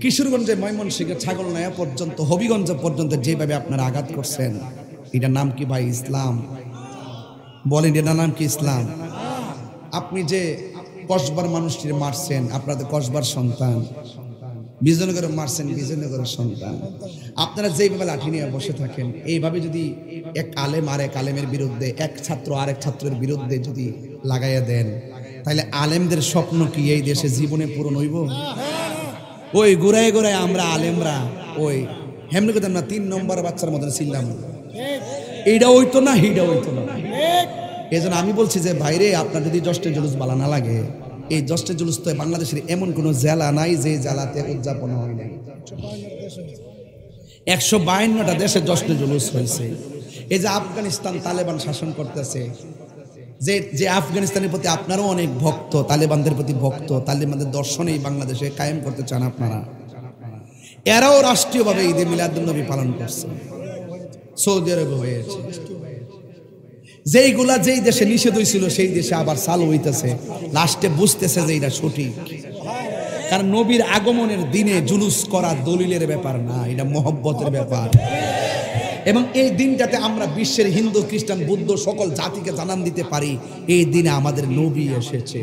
কিশোরগঞ্জে ময়মনসিংহে ছাগলনাইয়া পর্যন্ত, হবিগঞ্জ পর্যন্ত যেভাবে আপনারা আঘাত করছেন, এটার নাম কি ভাই ইসলাম? বলেন, এটার নাম কি ইসলাম? আপনি যে কসবার মানুষটির মারছেন, আপনাদের কসবার সন্তান, বিজয়নগরে মারছেন, বিজয়নগরের সন্তান। আপনারা যেইভাবে লাঠি নিয়ে বসে থাকেন, এইভাবে যদি এক আলেম আর এক আলেমের বিরুদ্ধে, এক ছাত্র আরেক ছাত্রের বিরুদ্ধে যদি লাগাইয়া দেন, তাহলে আলেমদের স্বপ্ন কি এই দেশে জীবনে পূরণ হইব? ওই গোড়ায় গোড়ায় আমরা আলেমরা ওই হেমনে কথা না 3 নম্বর বাচ্চার মতন ছিলাম, এইটা হইতো না, এইটা হইতো না। এই জন্য আমি বলছি যে ভাইরে, আপনার যদি জষ্টের জুলুস ভালো না লাগে, এই জষ্টের জুলুস তো বাংলাদেশের এমন কোনো জেলা নাই যে জেলাতে উদযাপন হয় নাই। 152টা দেশে জষ্টের জুলুস হয়েছে। এই যে আফগানিস্তান তালেবান শাসন করতেছে, যে আফগানিস্তানের প্রতি আপনারও অনেক ভক্ত, তালেবানদের প্রতি ভক্ত, তালেবানদের দর্শনে বাংলাদেশে কায়েম করতে চান আপনারা, এরাও রাষ্ট্রীয়ভাবে ঈদে মিলাদুন নবী পালন করছে। সৌদি আরবে হয়েছে, যেইগুলা যেই দেশে নিষেধ হয়েছিল সেই দেশে আবার চালু হইতেছে, লাস্টে বুঝতেছে যে এটা সঠিক। কারণ নবীর আগমনের দিনে জুলুস করা দলিলের ব্যাপার না, এটা মহব্বতের ব্যাপার। এবং এই দিনটাতে আমরা বিশ্বের হিন্দু খ্রিস্টান বৌদ্ধ সকল জাতিকে জানান দিতে পারি এই দিনে আমাদের নবী এসেছে।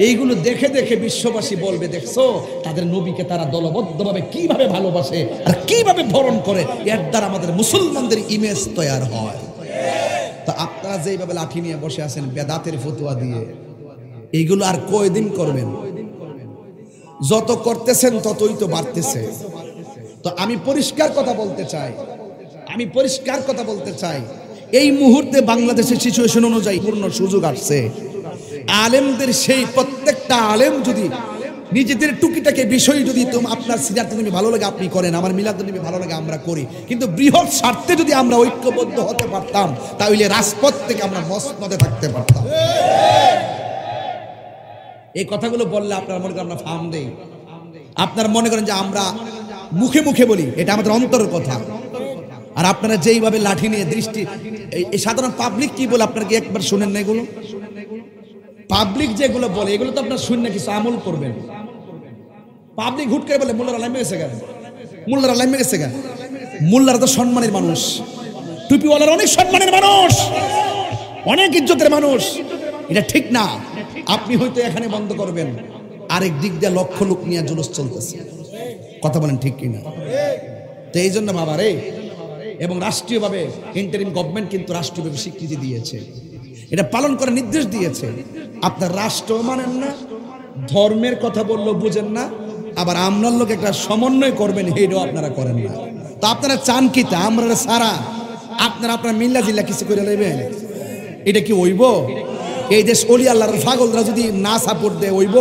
এইগুলো দেখে দেখে বিশ্ববাসী বলবে, দেখছো তাদের নবীকে তারা দলবদ্ধভাবে কিভাবে ভালোবাসে আর কিভাবে বরণ করে, এর দ্বারা আমাদের মুসলমানদের ইমেজ তৈরি হয়। তো আপনারা যেইভাবে লাঠি নিয়ে বসে আছেন বেদাতের ফতোয়া দিয়ে, এইগুলো আর কয়দিন করবেন? যত করতেছেন ততই তো বাড়তেছে। তো আমি পরিষ্কার কথা বলতে চাই, এই মুহূর্তে বাংলাদেশের সিচুয়েশন অনুযায়ী পূর্ণ সুযোগ আসছে আলেমদের, সেই প্রত্যেকটা আলেম যদি নিজেদের টুকিটাকে বিষয় যদি আপনার সিরাত নবী ভালো লাগে আপনি করেন, আমার মিলাদ নবী ভালো লাগে আমরা করি, কিন্তু বৃহৎ স্বার্থে যদি আমরা ঐক্যবদ্ধ হতে পারতাম তাহলে রাজপথ থেকে আমরা মসনদে থাকতে পারতাম। এই কথাগুলো বললে আপনারা মনে করেন আমরা ফার্ম দেই, আপনারা মনে করেন যে আমরা মুখে মুখে বলি, এটা আমাদের অন্তরের কথা। আর আপনারা যেইভাবে লাঠি নিয়ে দৃষ্টি, এই সাধারণ পাবলিক কি বলে আপনারা কি একবার শুনেন না? এগুলো পাবলিক যেগুলো বলে এগুলো তো আপনারা শুনে কিছু আমল করবেন। পাবলিক হুট করে বলে মোল্লারা লাইমে গেছে কেন, মোল্লারা লাইমে গেছে কেন? মোল্লারা তো সম্মানের মানুষ, টুপিওয়ালার অনেক সম্মানের মানুষ, অনেক ইজ্জতের মানুষ, এটা ঠিক না। আপনি হয়তো এখানে বন্ধ করবেন, আরেক দিক দিয়ে লক্ষ লোক নিয়ে জুলুস চলতেছে, কথা বলেন ঠিক কিনা? তো এই জন্য বাবা রে, এবং রাষ্ট্রীয়ভাবে ইন্টারিম গভর্নমেন্ট কিন্তু রাষ্ট্রীয়ভাবে স্বীকৃতি দিয়েছে, এটা পালন করার নির্দেশ দিয়েছে। আপনার রাষ্ট্র মানেন না, ধর্মের কথা বললেও বুঝেন না, আবার আপনার লোক একটা সমন্বয় করবেন এইটাও আপনারা করেন না। তো আপনারা চান কি তা আমরা সারা আপনারা মিল্লা জিল্লা কিছু করে নেবেন? এটা কি হইব? এই দেশ অলি আল্লাহর পাগলরা যদি না সাপোর্ট দেয় হইব?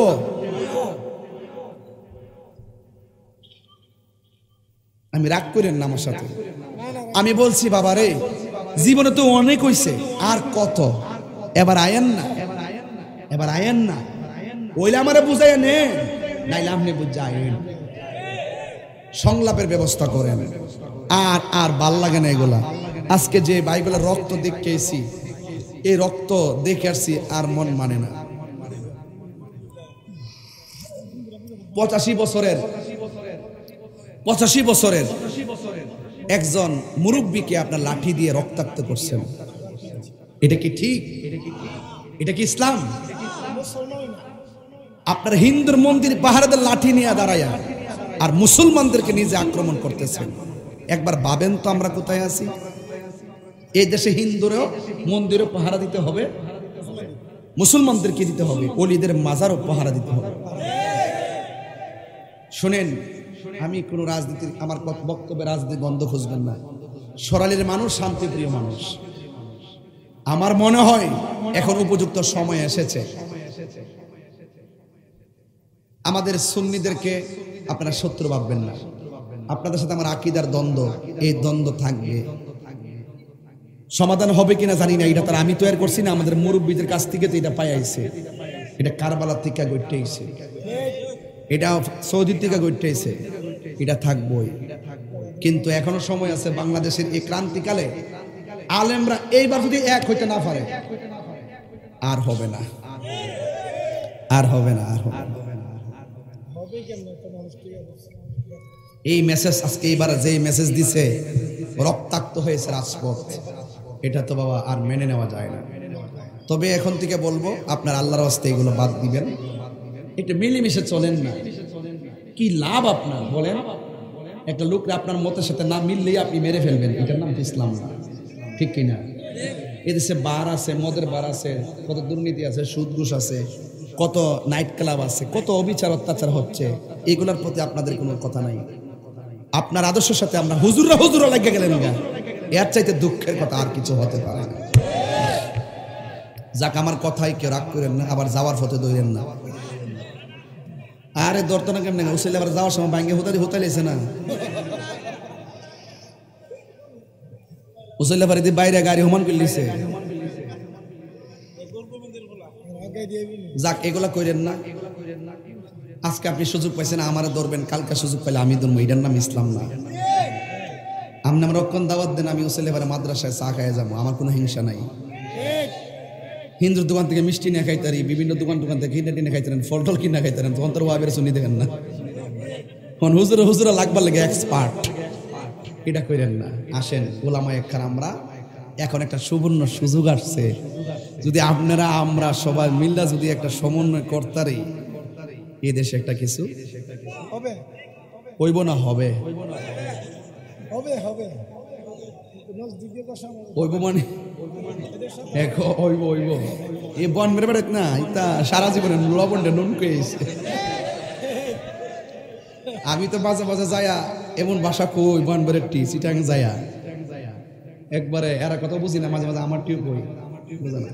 আমি রাগ করেন না আমার সাথে, আমি বলছি বাবা রে, জীবনে তো অনেক হইছে, আর কত? এবার আয়েন না, ওইলে আমারে বুঝাইয়া নেন, নাইলে আপনি বুঝাইন, সংলাপের ব্যবস্থা করেন। আর ভাল লাগে না এগুলা। আজকে যে বাইবেলের রক্ত দেখেছি, এই রক্ত দেখে আসছি, আর মন মানে না। 85 বছরের একজন মুরব্বীকে আপনার লাঠি দিয়ে রক্তাক্ত করছেন, এটা কি ঠিক? এটা কি ইসলাম? আপনার হিন্দুর মন্দির পাহাড়ের লাঠি নিয়ে দাঁড়ায়া আর মুসলমানদেরকে নিজে আক্রমণ করতেছেন। একবার ভাবেন তো আমরা কোথায় আছি? এই দেশে হিন্দুরেও মন্দিরও পাহারা দিতে হবে, মুসলমানদেরকে দিতে হবে, ওলিদের মাজারও পাহারা দিতে হবে। শুনেন, আমি কোন রাজনীতির, আমার বক্তব্যে রাজনীতি গন্ধ খুঁজবেন না। সরাইলের মানুষ শান্তিপ্রিয় মানুষ, আমার মনে হয় এখন উপযুক্ত সময় এসেছে আমাদের সুন্নিদেরকে আপনারা শত্রু ভাববেন না। আপনাদের সাথে আমার আকীদার দ্বন্দ্ব, এই দ্বন্দ্ব থাকবে, সমাধান হবে কিনা জানি না, এটা তার আমি তৈরি করছি না, আমাদের মুরব্বীদের কাছ থেকে তো এটা পাই আইছে, এটা কারবালার থেকে গড়তে আইছে, এটা সৌদির থেকে গড়তে আইছে, এটা থাকবই। কিন্তু এখনো সময় আছে, বাংলাদেশের এই ক্রান্তিকালে আলেমরা এইবার যদি এক হইতে না পারে, আর হবে না। এই মেসেজ আজকে এইবার যে মেসেজ দিছে, রক্তাক্ত হয়েছে রাজপথ, এটা তো বাবা আর মেনে নেওয়া যায় না। তবে এখন থেকে বলবো, আপনার আল্লাহর রাস্তায় এগুলো বাদ দিবেন, একটু মিলেমিশে চলেন না। কি লাভ আপনার বলেন? একটা লোককে আপনার মতের সাথে না মিললেই আপনি মেরে ফেলবেন, এটার নাম ইসলাম না, ঠিক কিনা? এদেশে বার আছে, মদের বার আছে, কত দুর্নীতি আছে, সুদ ঘুষ আছে, কত নাইট ক্লাব আছে, কত অবিচার অত্যাচার হচ্ছে, এগুলোর প্রতি আপনাদের কোনো কথা নাই। আপনার আদর্শের সাথে আমরা হুজুরা লাগিয়ে গেলেন গা, এর চাইতে দুঃখের কথা আর কিছু হতে পারে না। যাক, আমার কথাই কেউ রাগ করেন না, আবার যাওয়ার পথে দৌড়েন না। আরে দর্তনা কেমন উসলে আবার যাওয়ার সময় ভাঙ্গে হোতাইলেছে না, উসলে বাড়িতে বাইরে গাড়ি হুমান করলিছে। যাক, এগুলা কইরেন না। আজকে আপনি সুযোগ পাইছেন, আমারে ধরবেন, কালকে সুযোগ পাইলে আমি ধরবো, এটার নাম ইসলাম না। আপনি আমার রক্ষণ দাওয়াত দেন, আমি উসলে বারে মাদ্রাসায় চা খাইয়ে যাবো, আমার কোনো হিংসা নাই। হিন্দুর দোকান থেকে মিষ্টি নিয়ে খাইতারি, বিভিন্ন দোকান থেকে কিনে টিনে খাইতারেন, ফল টল কিনা খাইতারেন, তখন তোর ওয়াবের শুনি দেখেন না। হুজুরা লাগবার লেগে এক্সপার্ট, এটা করেন না। আসেন ওলামায়ে কেরামরা, এখন একটা সুবর্ণ সুযোগ আসছে, যদি আপনারা আমরা সবাই মিল্লা যদি একটা সমন্বয় করতারি, এই দেশে একটা কিছু হবে হইব না হবে হবে হবে নজদিকে কথা হইব মানে হইব হইব। এই বন মেরে বেড়াত না, ইতা সারা জীবনে লবণটা নুন খেয়েছে। আমি তো মাঝে মাঝে যায়া এমন ভাষা কই বন বেড়ের টি চিটাং যায়া একবারে এরা কথা বুঝি না, মাঝে মাঝে আমার টিও কই বুঝা না।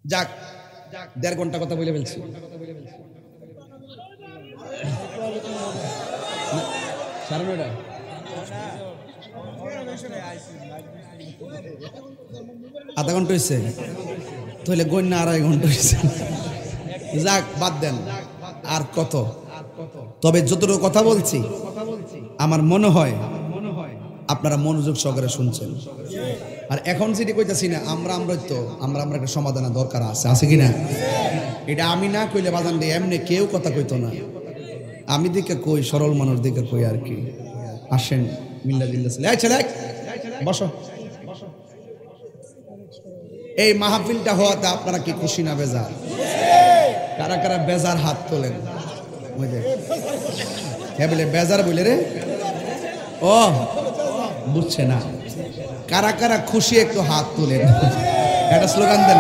যাক 1.5 ঘন্টা কথা বলে ফেলছি। সাড়ে 9টা আধা ঘন্টা হয়েছে, তাহলে গণ্য 2.5 ঘন্টা হয়েছে। যাক বাদ দেন, আর কত। তবে যতটুকু কথা বলছি আমার মনে হয় আপনারা মনোযোগ সহকারে শুনছেন। আর এখন যেটি কইতাছি না, আমরা একটা সমাধানের দরকার আছে কিনা? এটা আমি না কইলে বাজান দিয়ে এমনি কেউ কথা কইতো না। আমি দিকে কই, সরল মানুষ দিকে কই আর কি। আসেন মিল্লা জিল্লা ছেলে বসো। এই মাহফিলটা হওয়াতে আপনারা কি খুশি না বেজার? কারা কারা বেজার হাত তোলেন। হ্যাঁ বলে বেজার বলে রে, ও বুঝছে না। কারা কারা খুশি একটু হাত তোলেন, একটা স্লোগান দেন।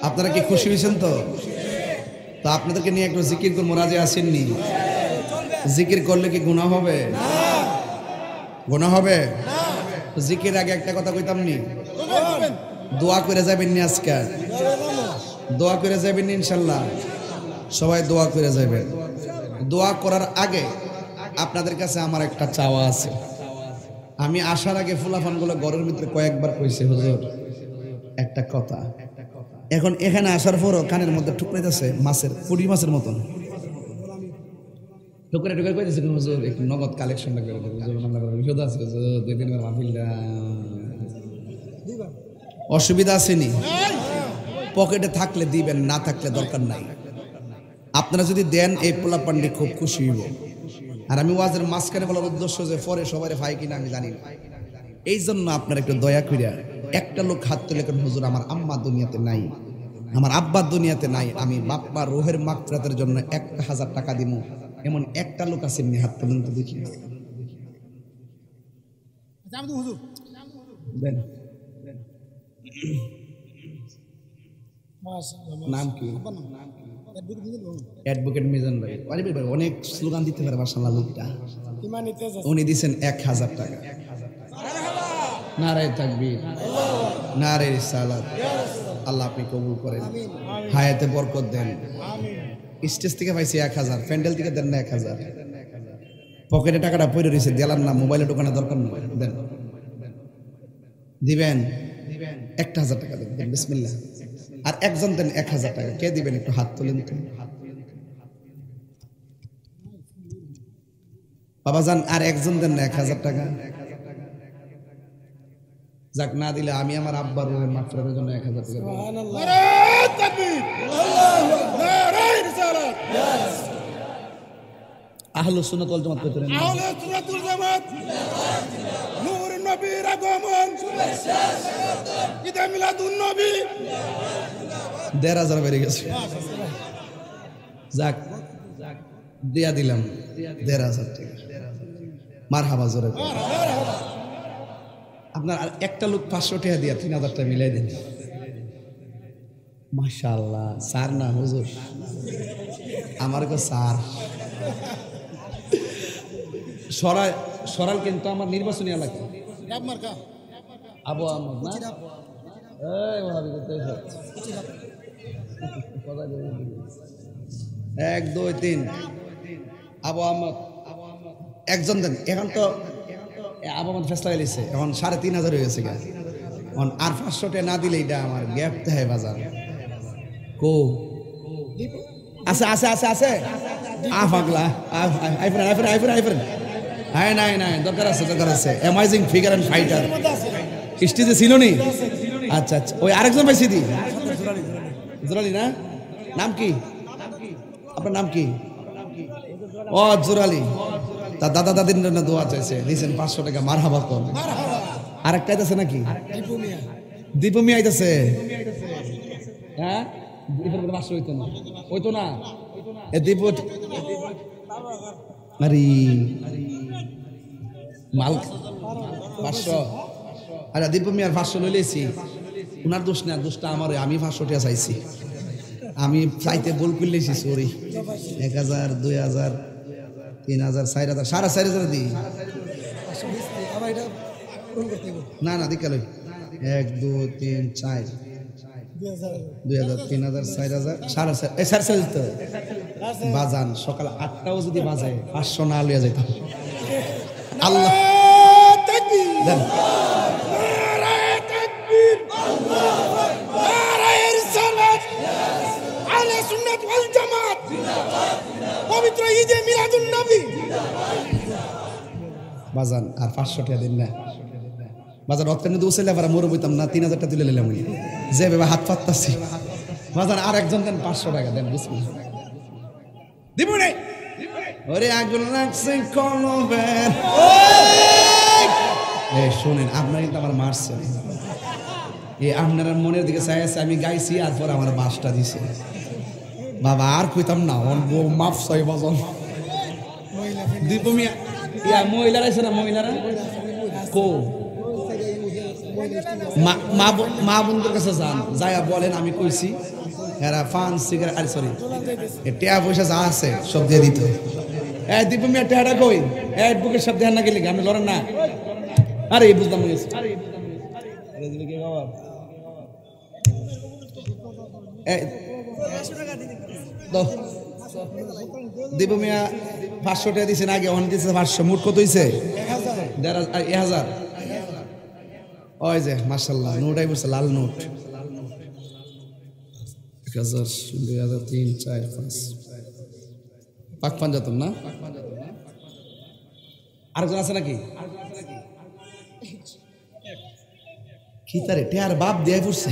আপনারা কি খুশি হয়েছেন? তো আপনাদেরকে নিয়ে একটু জিকির করবো, রাজি আসেননি? জিকির করলে কি গুনাহ হবে? গুনাহ হবে? জিকির আগে একটা কথা কইতাম নি, দোয়া করে যাবেন নি? আজকে দোয়া করে যাবেন নি ইনশাল্লাহ? সবাই দোয়া করে যাবেন। দোয়া করার আগে আপনাদের কাছে আমার একটা চাওয়া আছে। আমি আসার আগে ফুলাফানগুলো ঘরের ভিতরে কয়েকবার কইছে, হুজুর একটা কথা। এখন এখানে আসার পরও কানের মধ্যে ঠুকরাইতেছে মাছের, পুঁটি মাছের মতন ঠুকরে ঠুকরে কইতেছে, হুজুর একটু নগদ কালেকশনটা করে দেবো, হুজুর মামলা করে বিপদ আছে, হুজুর 2-3 বার মাহফিলটা। অসুবিধা আসেনি? পকেটে থাকলে দিবেন, না থাকলে দরকার নাই। আপনারা যদি দেন এই পোলা পান্ডি খুব খুশি হইব। আর আমি ওয়াজের মাঝখানে বলার উদ্দেশ্য যে পরে সবাই ভাই কিনা আমি জানি না, এই জন্য আপনারা একটু দয়া করিয়া একটা লোক হাত তুলে কেন, হুজুর আমার আম্মা দুনিয়াতে নাই, আমার আব্বা দুনিয়াতে নাই, আমি বাপ্পা রোহের মাগফিরাতের জন্য 1000 টাকা দিব, এমন একটা লোক আছে এমনি হাত তুলেন তো দেখি। দেন। নাম কি? অ্যাডভোকেট মিজান ভাই। ভাই অনেক স্লোগান দিতে পারে মাশাআল্লাহ লোকটা। উনি দিয়েছেন 1000 টাকা। নারায়ে তাকবীর, নারায়ে রিসালাত। আল্লাহ আপনি কবুল করেন, হায়াতে বরকত দেন। স্টেজ থেকে পাইছি 1000, প্যান্ডেল থেকে দেন না 1000। পকেটে টাকাটা পড়ে রয়েছে, দেলার না, মোবাইলে ঢোকানো দরকার নয়, দেন। দিবেন 1000 টাকা দেন, বিসমিল্লাহ। আর একজন দেন 1000 টাকা। কে দিবেন একটু হাত তোলেন তো বাবাজান। আর একজন দেন না 1000 টাকা। যাক, না দিলে আমি আমার আব্বার রোহের মাগফিরাতের জন্য 1000 টাকা দেব। আহলুস সুন্নাত ওয়াল জামাত কইতেন, আহলুস সুন্নাত ওয়াল জামাত, নূর নবীর আগমন, শুভেচ্ছা স্বাগতম, ঈদে মিলাদুন নবী। 1,500 বেড়ে গেছে। যাক, দিয়া দিলাম 1,500 টাকা। মারহাবা, জোরে আপনার। আর একটা লোক 500 টাকা দিয়া 3,000 টাকা মিলাই দেন। মাশাআল্লাহ। স্যার না হুজুর, আমার কো স্যার। সরাল কিন্তু আমার নির্বাচনী এলাকা। আবু আহমদ না, এই ওরা 1 2 3 আবু আহমদ একজন দেন। এখন তো আবু আহমদ ফেসলা লিছে, এখন 3500 হয়ে গেছে গা। এখন আর 500 টাকা না দিলে এটা আমার গ্যাপ দেয় বাজার কো আছে আছে আছে আছে পাগলা আইফ্রেন্ড হ্যাঁ নাই নাই দরকার আছে অ্যামাজিং ফিগার অ্যান্ড ফাইটার স্টেজে ছিল নি। আচ্ছা আচ্ছা ওই আরেকজন পাইছি দি জোরালি না, নাম কি আপনার, নাম কি? ও জোরালি, তার দাদা দাদির জন্য দোয়া চাইছে, দিয়েছেন 500 টাকা। মারহাবা কোন আরেকটা আইতাছে নাকি? দীপু মিয়া আইতাছে। হ্যাঁ দীপুর 500 হইতো না এ দীপু আরে মাল 500। আরে দীপু মিয়ার 500 লইলেছি, উনার দোষ না, দোষটা আমার। আমি 500 টাকা চাইছি, আমি চাইতে ভুল করলেছি, সরি। 1000 2000 3000 4000 4500 দিই না না দিকে লই 1 2 3 4 2000 3000 4000 4500 এই 4500 দিতে বাজান। সকাল 8টাও যদি বাজায় 500 না লইয়া যাইতাম। আল্লাহ দেন পবিত্র ঈদে মিলাদুন নবী বাজান। আর 500 টাকা দিন না বাজার। রক্তের মধ্যে উছলে আবার মরে বইতাম না, 3000 টাকা তুলে নিলাম যে ভেবে হাত পাততাছি বাজার। আর একজন দেন 500 টাকা দেন, বিসমিল্লাহ দিব নাই। ওরে আগুন লাগছে কলবের। এই শুনেন, আপনারা কিন্তু আমার মারছেন, এই আপনার মনের দিকে চাই আছে, আমি গাইছি আর পর আমার বাসটা দিছে বাবা। আর কইতাম না মাফ 6 বাজন দীপু মিয়া ইয়া মহিলারা আছে না, মহিলারা কো মা বন্ধুর কাছে যান, যাইয়া বলেন আমি কইছি। এরা পান সিগারেট আর সরি টিয়া পয়সা যা আছে সব দিয়ে দিত। এই দীপু মিয়া টিয়াটা কই? এই বুকের সব দেন না গেলে আমি লড়েন না। আরে বুঝলাম গেছি। দীপু মিয়া 500 টাকা দিয়েছেন আগে, অন দিয়েছে 500, মোট কত হয়েছে? 1000। ওই যে মাশাআল্লাহ নোটাই বলছে, লাল নোট। 1000 2000 3 4 5 পাক পাঞ্জাতন না। আরেকজন আছে নাকি? কি তারে টেয়ার বাপ দিয়ে পড়ছে।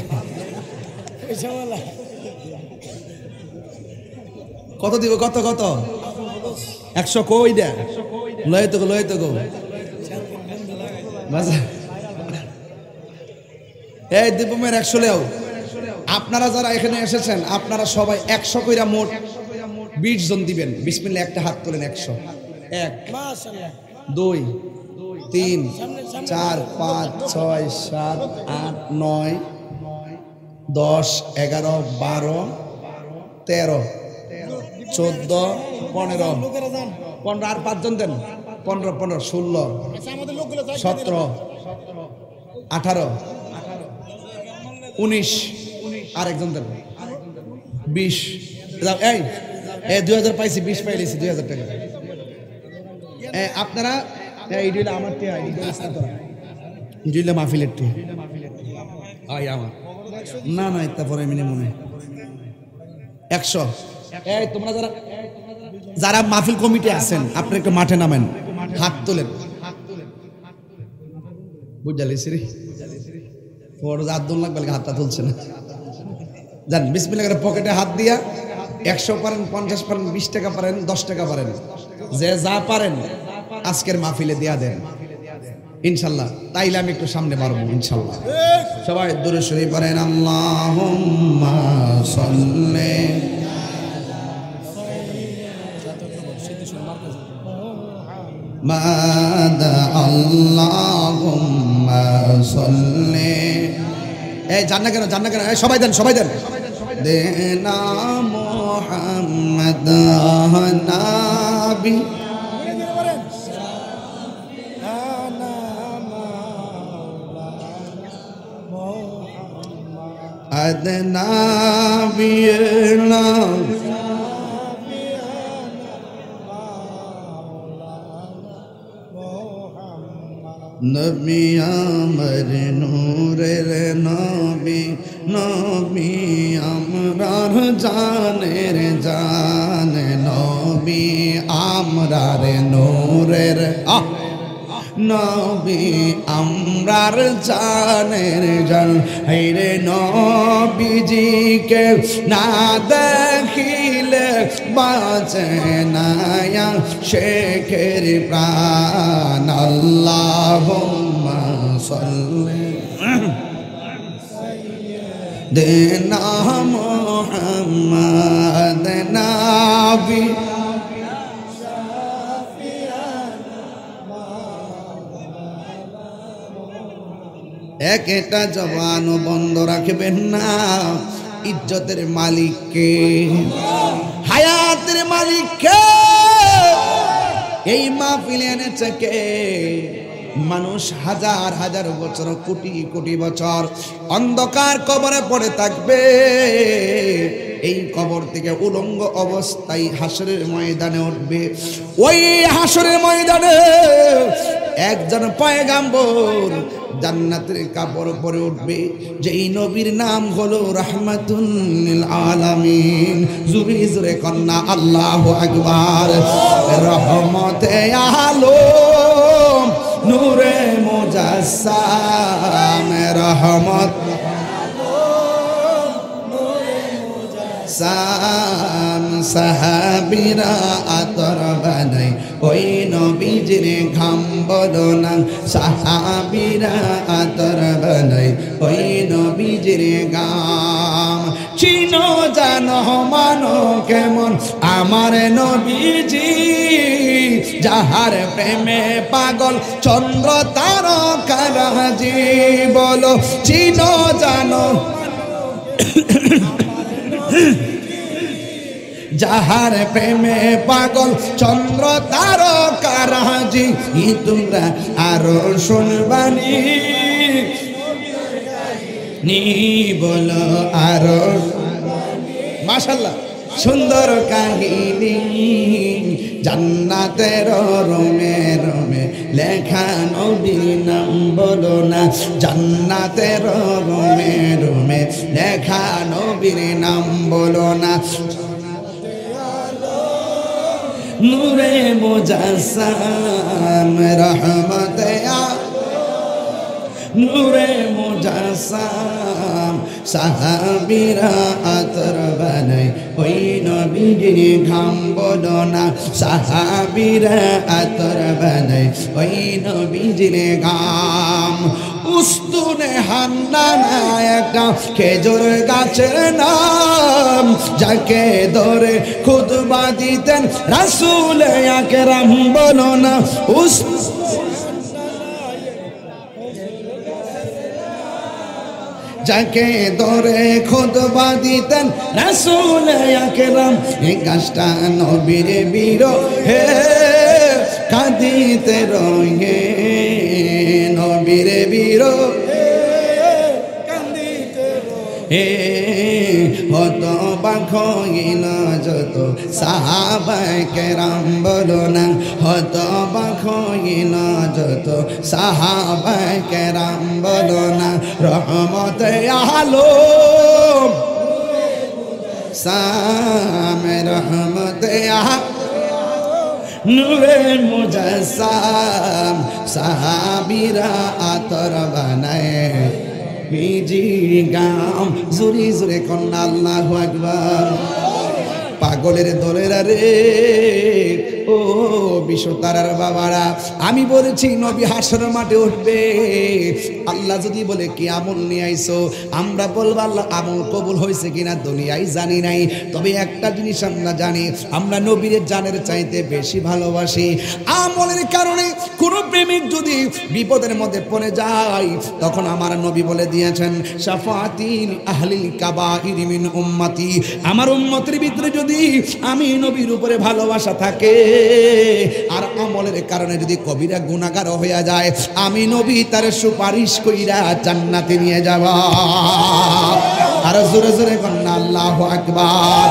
কত দিব? কত কত? 100 কই দে লয় তো গো এই দীপমের 100 লেও। আপনারা যারা এখানে এসেছেন আপনারা সবাই 100 কইরা মোট 20 জন দিবেন। বিসমিল্লাহ, একটা হাত তোলেন। 100 1 2 3 4 5 6 7 8 9 10 11 12 13 14 15 15 আর 5 জন দেন। 15 15 16 17 18 19 আর একজন দেন 20। এই 2000 পাইছি, 20 পাইছি, 2000 টাকা। আপনারা এইটা আমার টিয়া, এইটা মাহফিলের টিয়া। আমার না না তারপরে এমনি মনে 100। এই তোমরা যারা মাহফিল কমিটি আছেন আপনারা একটু মাঠে নামেন, হাত তোলেন। বুঝালিস রে বড় আদন লাগবে, হাতটা তুলছে না। জান বিসমিল্লাহ করে পকেটে হাত দিয়া 100 পারেন, 50 পারেন, 20 টাকা পারেন, 10 টাকা পারেন, যে যা পারেন আজকের মাহফিলে দিয়া দেন ইনশাল্লাহ। তাইলে আমি একটু সামনে বাড়বো ইনশাল্লাহ। সবাই দরুদ শরীফ পড়েন। আল্লাহুম্মা সাল্লি মাদা আল্লাহুম্মা সাল্লি। এই জান্না কেন সবাই দেন দেনা মুহাম্মদ নবী আদনা বিনা নবী আমার নূরের নবী, নবী আমরার জানের জান, নবী আমরার নূরের নবী আমরার জানের জান। হায়রে নবীজিকে না দেখিলে বাঁচে না শেখের প্রাণ। আল্লাহুম্মা সাল্লি দেনা মুহাম্মদ নবী একটা জবানও বন্ধ রাখবেন না। ইজ্জতের মালিককে, হায়াতের মালিককে এই মাহফিলে এনেছে কে? মানুষ হাজার হাজার বছর, কোটি কোটি বছর অন্ধকার কবরে পড়ে থাকবে। এই কবর থেকে উলঙ্গ অবস্থায় হাসরের ময়দানে উঠবে। ওই হাসরের ময়দানে একজন পয়গাম্বর জান্নাতের কাপড় পরে উঠবে, যেই নবীর নাম হলো রাহমাতুল লিল আলামিন। জুরি জুরে কন্যা আল্লাহু আকবার। রহমতে আলম নূরে মুজাসসাম, রহমত সাম সাহাবীরা আতর বানাই ওই নবীজির ঘাম বদনা। সাহাবীরা আতর বানাই ওই নবীজির গাম। চিনো জানো মানো কেমন আমার নবীজি, যাহার প্রেমে পাগল চন্দ্র তারকারাজি। বলো চিনো জানো যাহার প্রেমে পাগল চন্দ্র তারকারাজি। তোমরা আরো শুনবানি নি, বলো আরো। মাশাআল্লাহ, সুন্দর কাহিনী জান্নাতের রোমে রোমে লেখা নবীর নাম। বলো না জান্নাতের রোমে রোমে লেখা নবীর নাম। বলো না নূরে মুজাসসাম, রহমতে নূরে মুজাসসাম। সাহাবীরা আতর বানাই ওই নবীজির ঘাম। বলো না সাহাবীরা আতর বানাই ওই নবীজির ঘাম। উস্তুনে হান্নানা একটা খেজুর গাছের নাম, যাকে ধরে খুতবা দিতেন রাসূল আকরাম। বলো না যাকে ধরে খুতবা দিতেন রাসূল আকরাম। এই গাছটা নবীর বিরহে কাঁদিতে রয়ে, নবীর বিরহে কাঁদিতে রয়ে। হত বাক হইল যত সাহাবায়ে কেরাম। বলো না হত বাক হইল যত সাহাবায়ে কেরাম। বলো না রহমতে আলম সাম, রহমতে নূরে মুজাসসাম। সাহাবীরা আতর বানায় বিজি গাম। জুরি জুরে কন্যা আল্লাহু আকবার। পাগলের দলেরা রে, ও বিশ্বতারার বাবারা, আমি বলেছি নবী হাসর মাঠে উঠবে। আল্লাহ যদি বলে কি আমল নিয়ে আইছো, আমরা বলবো আল্লাহ আমল কবুল হয়েছে কিনা দুনিয়ায় জানি নাই, তবে একটা জিনিস আমরা জানি, আমরা নবীর জানের চাইতে বেশি ভালোবাসি। আমলের কারণে কোন প্রেমিক যদি বিপদের মধ্যে পড়ে যায়, তখন আমার নবী বলে দিয়েছেন শাফাআতিল আহলিল কাবাইর মিন উম্মতি। আমার উম্মতের ভিতরে যদি আমি নবীর উপরে ভালোবাসা থাকে আর আমলের কারণে যদি কবিরা গুনাহগার হয়ে যায়, আমি নবী তার সুপারিশ কইরা জান্নাতে নিয়ে যাব। আর জোরে জোরে বলেন আল্লাহু আকবার।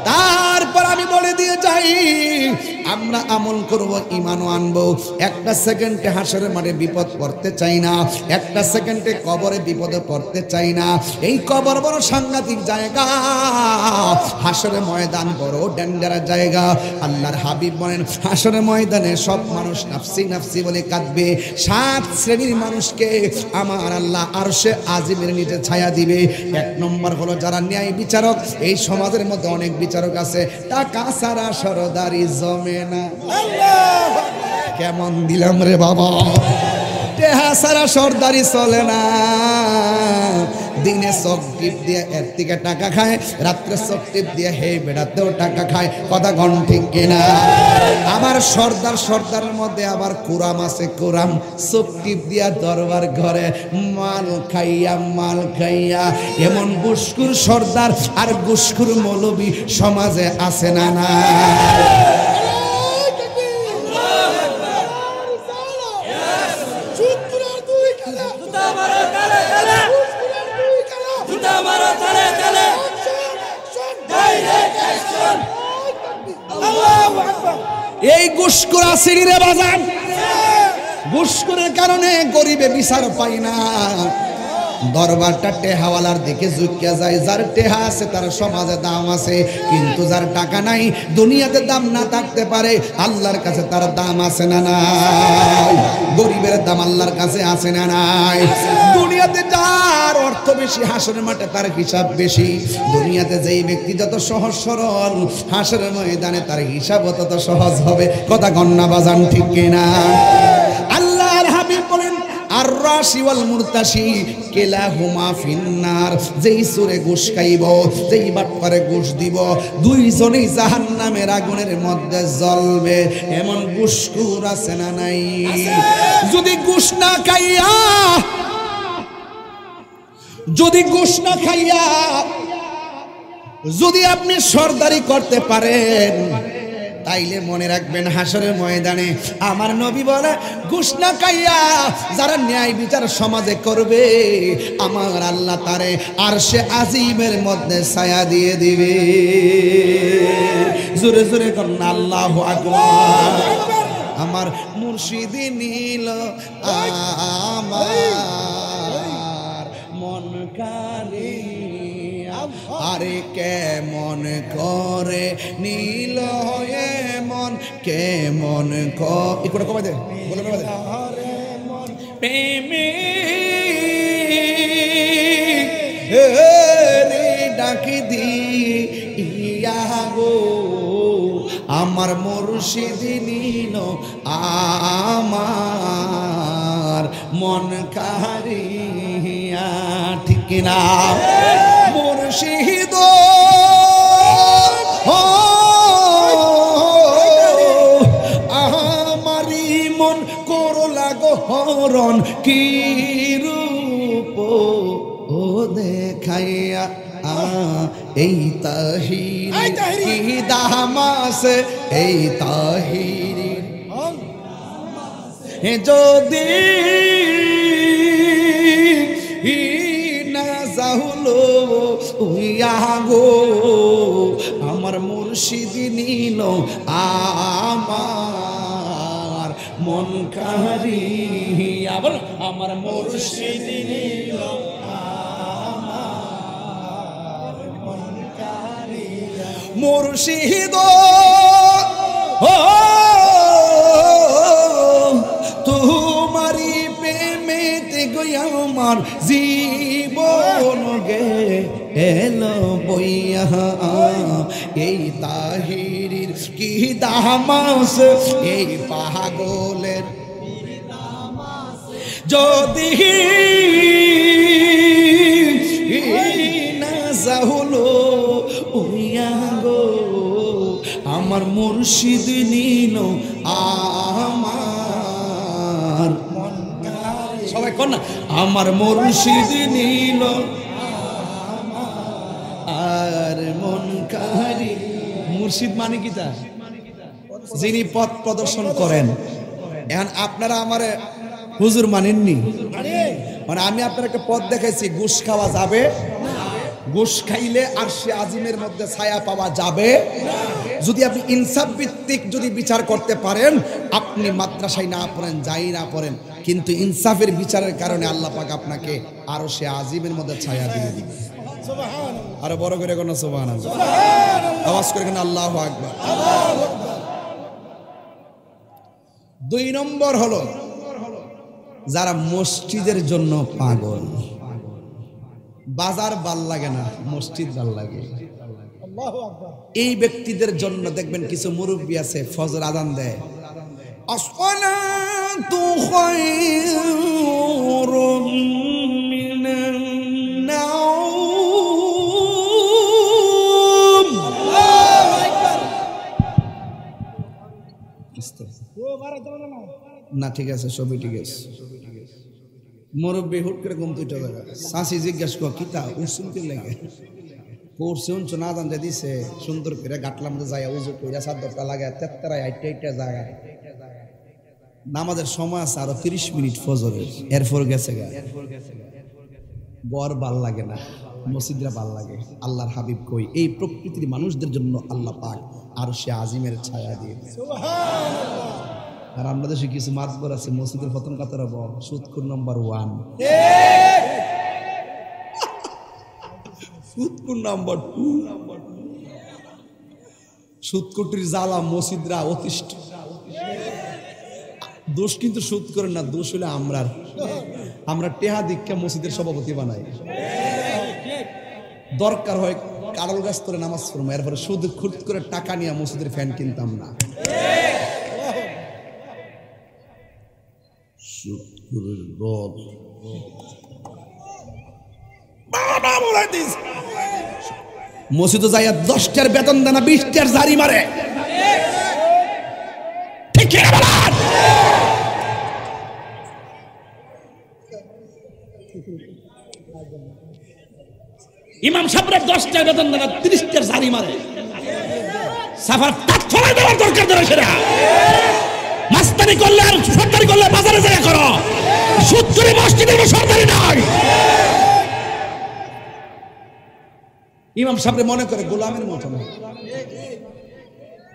তারপর আমি বলে দিয়ে যাই, আমরা আমল করব, ঈমানও আনবো। একটা সেকেন্ডে হাসরের মাঠে বিপদ পড়তে চাই না, একটা সেকেন্ডে কবরে বিপদে পড়তে চাই না। এই কবর বড় সাংঘাতিক জায়গা, হাসরের ময়দান বড় ডেঞ্জারাস জায়গা। আল্লাহর হাবিব বলেন হাসরের ময়দানে সব মানুষ নাফসি নাফসি বলে কাঁদবে। 7 শ্রেণীর মানুষকে আমার আল্লাহ আরশে আজিমের নিচে ছায়া দিবে। 1 নম্বর হলো যারা ন্যায় বিচারক। এই সমাজের মধ্যে অনেক বিচারক আছে, টাকা ছাড়া সরদারি জমে না। কেমন দিলাম রে বাবা, টাকা ছাড়া সরদারি চলে না। দিনে চোখ টিপ দিয়ে এর থেকে টাকা খায়, রাত্রে চোখ টিপ দিয়ে হে বেড়াতেও টাকা খায়। কথা গণ ঠিক কিনা? আবার সর্দারের মধ্যে আবার কুরাম আছে, কুরাম চোখ টিপ দিয়া দরবার ঘরে মাল খাইয়া। এমন গুসকুর সর্দার আর গুসকুর মৌলবী সমাজে আছে না না? এই ঘুষখোর সিঁড়িরে বাজান, ঘুষখোরের কারণে গরিবে বিচার পাই না। দরবারটা টেহাওয়ালার দিকে ঝুঁকিয়া যায়। যার টেহা আছে তার সমাজে দাম আছে, কিন্তু যার টাকা নাই, দুনিয়াতে দাম না থাকতে পারে, আল্লাহর কাছে তার দাম আছে না নাই? গরিবের দাম আল্লাহর কাছে আছে না নাই? দুনিয়াতে যার অর্থ বেশি, হাসরের মাঠে তার হিসাব বেশি। দুনিয়াতে যেই ব্যক্তি যত সহজ সরল, হাসরের ময়দানে তার হিসাব তত সহজ হবে। কথা গন্না বাজান ঠিক কিনা? আল্লাহর হাবিব বলেন আর রাশি ওয়াল মুরতাশি কিলাহুমা ফিন্নার। যেই সুরে ঘুষ খাইব, যেই বাটপারে ঘুষ দিব, দুইজনেই জাহান্নামের আগুনের মধ্যে জ্বলবে। এমন ঘুষখোর আছে না নাই? যদি ঘুষ না খাইয়া যদি আপনি সরদারি করতে পারেন, তাইলে মনে রাখবেন হাসরের ময়দানে আমার নবী বলে ঘুষ না খাইয়া যারা ন্যায় বিচার সমাজে করবে, আমার আল্লাহ তারে আরশে আজিমের মধ্যে ছায়া দিয়ে দিবে। জোরে জোরে করুন আল্লাহু আকবার। আমার মুর্শিদ নীল আমার মন কারিয়া, আরে কেমন করে নীল হয়ে মন, কেমন একটু কমাই দে, বলে কমাই দে। প্রেমে ডাকি দিয়া গো আমার মুর্শিদ নীল আমার মন কারিয়া। ঠিক না মুর্শিদ আমারি মন করো লাগো হরণ, কি রূপ ও দেখাইয়া এই তাহির কি দামাসে, এই তাহির যদি না যাহলো উইয়া গো আমার মুর্শিদ নীল আমার মন কারিয়া। বল আমার মুর্শিদ নীল মুর্শিদ তোমারি প্রেমেতে গয়া আমার জীবন গে এলো বইয়া এই তাহিরির কি দামাস, এই পাগলের যদি না যাহলো উইয়া গো আমার মুর্শিদ নীল আমার মন কারিয়া। সবাই কর না, আমার মুর্শিদ নীল আর মন কারিয়া। মুর্শিদ মানে কি? তা যিনি পথ প্রদর্শন করেন। এখন আপনারা আমারে হুজুর মানেননি, মানে আমি আপনার একটা পথ দেখাইছি, ঘুষ খাওয়া যাবে ঘুষ খাইলে আরশে আজিমের মধ্যে ছায়া পাওয়া যাবে যদি আপনি ইনসাফ ভিত্তিক যদি বিচার করতে পারেন। আপনি মাদ্রাসায় না পড়েন, যাই না পড়েন, কিন্তু ইনসাফের বিচারের কারণে আল্লাহ পাক আপনাকে আরশে আজিমের মধ্যে ছায়া দিয়ে দিবে। আরো বড় করে কোন সুবহানাল্লাহ, আওয়াজ করে কোন আল্লাহু আকবার। 2 নম্বর হলো যারা মসজিদের জন্য পাগল। বাজার ভাল লাগে না, মসজিদ ভাল লাগে। এই ব্যক্তিদের জন্য দেখবেন কিছু মুরব্বী আছে ফজর আযান দেয়, আসসালাতু খায়রুম মিনান নাওম। আল্লাহু আকবার। না ঠিক আছে, সবই ঠিক আছে। মুরব্বী হুট করে ঘুম তুইটা জায়গা চাষি জিজ্ঞাসা কর কিতা উঠছুন কি লাগে পড়ছে উনছো না জানতে দিছে সুন্দর করে গাটলাম যায় উজু কইরা চাদরটা লাগায় তেত্তারায় আইটা জায়গায় নামাজের সময় আছে আরো 30 মিনিট ফজরের, এরপর গেছে গা। বর ভাল লাগে না, মসজিদরা ভাল লাগে। আল্লাহর হাবিব কই এই প্রকৃতির মানুষদের জন্য আল্লাহ পাক আরশে আজিমের ছায়া দিয়ে সুবহানাল্লাহ। আর আমরা দেশে কিছু মাতবর আছে মসজিদের প্রথম কাতারে সুদখোর নাম্বার 1, সুদখোর নাম্বার 2। সুদখোরটির জ্বালা মসজিদরা অতিষ্ঠ। দোষ কিন্তু সুদ করেন না, দোষ হলে আমরা টেহা দীক্ষা মসজিদের সভাপতি বানাই। দরকার হয় কারল গাছ করে নামাজ পড়বো, এরপরে সুদ খুদ করে টাকা নিয়ে মসজিদের ফ্যান কিনতাম না। মসজিদে যাইয়া 10টার বেতন দেয় না, 20টার জারি মারে। ঠিক কি না বলেন? ইমাম সাহেবের 10টার বেতন দেয় না, 30টার জারি মারে। সাফার তাক ফলাই দেওয়ার দরকার ধরে সেটা মাস্তানি করলে আর সরকারি করলে বাজারে যায় করো, সুদ করে মসজিদে সরকারি নয়। ইমাম সাহেব মনে করে গোলামের মতো না,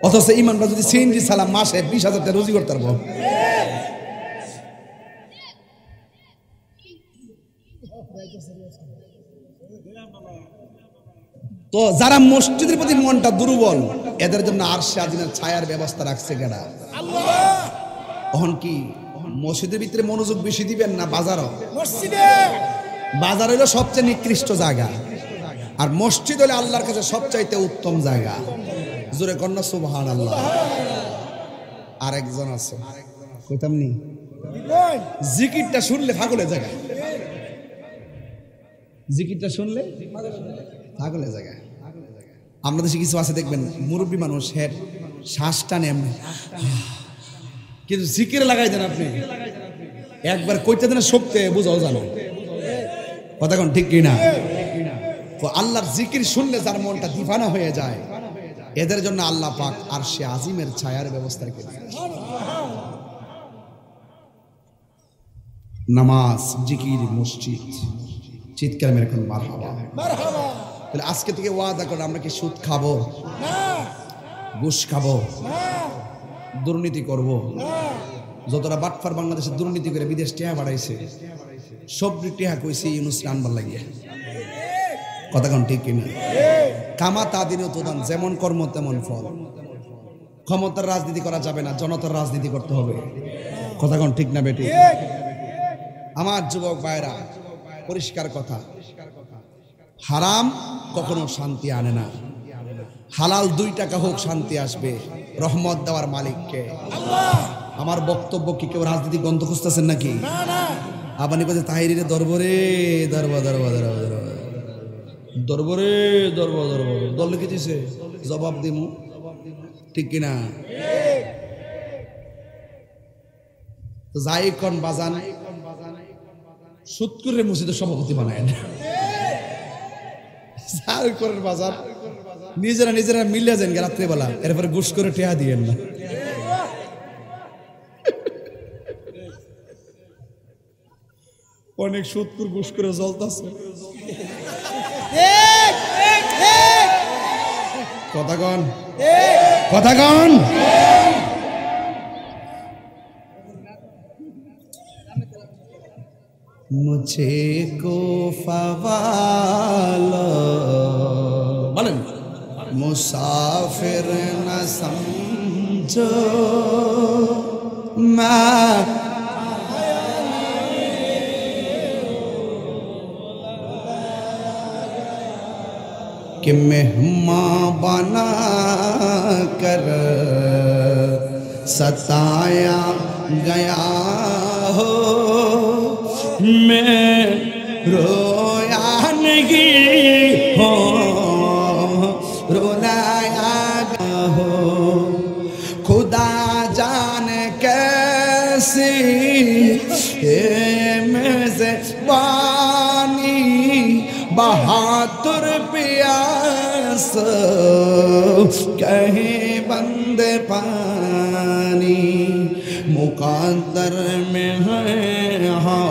অথচ ইমামটা যদি সিএনজি সালাম মাসে 20,000 টাকা রুজি করতে পারবো। তো যারা মসজিদের প্রতি মনটা দুর্বল এদের জন্য আরশে আজিমের ছায়ার ব্যবস্থা রাখছে কেডা? আল্লাহ। এখন কি মসজিদের ভিতরে মনোযোগ বেশি দিবেন না বাজারও? মসজিদে। বাজার হলো সবচেয়ে নিকৃষ্ট জায়গা, আর মসজিদ হলো আল্লাহর কাছে সবচাইতে উত্তম জায়গা। জোরে কন্যা সুবহানাল্লাহ। আরেকজন আছে কইতাম নি, জিকিরটা শুনলে পাগলের জায়গা, জিকিরটা শুনলে পাগলের জায়গা। আমাদের দেশে কিছু আছে দেখবেন মুরব্বী মানুষ হেড শ্বাসটা নেন, কিন্তু জিকির লাগাই দেন আপনি একবার কইতে দেন শক্তি বুঝাও জানো কথা কোন ঠিক কিনা? আল্লাহর জিকির শুনলে যার মনটা দিফানা হয়ে যায় এদের জন্য আল্লাহ পাক আরশে আজিমের ছায়ার ব্যবস্থা করেছেন। নামাজ, জিকির, মসজিদ, চিৎকার মেরে কোন মারহাবা মারহাবা। তাহলে আজকে থেকে ওয়াদা করে আমরা কি সুদ খাবো না, ঘুষ খাবো না, দুর্নীতি করব না। যতটা বাটফার বাংলাদেশে দুর্নীতি করে বিদেশ টেহা বাড়াইছে সব টেহা কইছে ইউনুস আনবার লাগিয়া। কথা কোন ঠিক কিনা? কামা তা দিনও তো দান, যেমন কর্ম তেমন ফল। ক্ষমতার রাজনীতি করা যাবে না, জনতার রাজনীতি করতে হবে। কথা কোন ঠিক না বেটি? আমার যুবক ভাইরা পরিষ্কার কথা, হারাম কখনো শান্তি আনে না, হালাল 2 টাকা হোক শান্তি আসবে। রহমত দেওয়ার মালিককে আল্লাহ। আমার বক্তব্য কি কেউ রাজনীতি গন্ধ খুঁজতেছেন নাকি? আবানি কাছে তাহিরিরে দরবারে দরবার দরবার দরবার দরবারে দরবার দরবার দল লিখে দিছে, জবাব দিমু ঠিক কিনা? তো যাই কোন বাজান সুৎকুরের মসজিদের সভাপতি বানায় না, যাই করেন বাজার নিজেরা নিজেরা মিলে যান রাত্রেবেলা, এরপরে ঘুষ করে টেহা দিয়েন না। অনেক সুৎকুর ঘুষ করে জ্বলতেছে। কথা কন, কথা কন। মুঝে কো ফওয়ালো বলেন মুসাফির না সমঝো মা कि मेहमान बना कर सताया गया हो मैं रोया नहीं हो रुलाया गया हो खुदा जाने कैसी मेज़बानी बहादुर प्यास कहीं बंद पानी मुकद्दर में है हो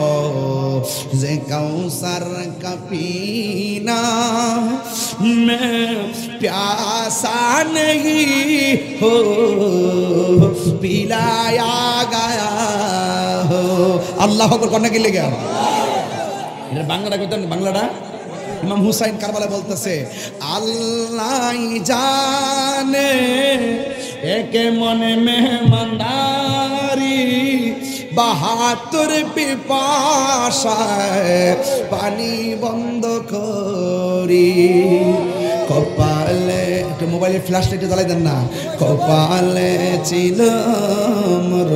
जे कौसर का पीना मैं प्यासा नहीं हो पिलाया गया हो अल्लाह को करने के लिए गया বাংলাটা কইতেন বাংলাটা ইমাম হুসাইন কারবালায় বলতেছে আল্লাহ জানে একে মনে মেহমানদারি বাহাতুর পিপাসায় পানি বন্ধ করি কপালে একটু মোবাইলের ফ্ল্যাশ লাইটে জ্বালাই দেন না কপালে ছিল মোর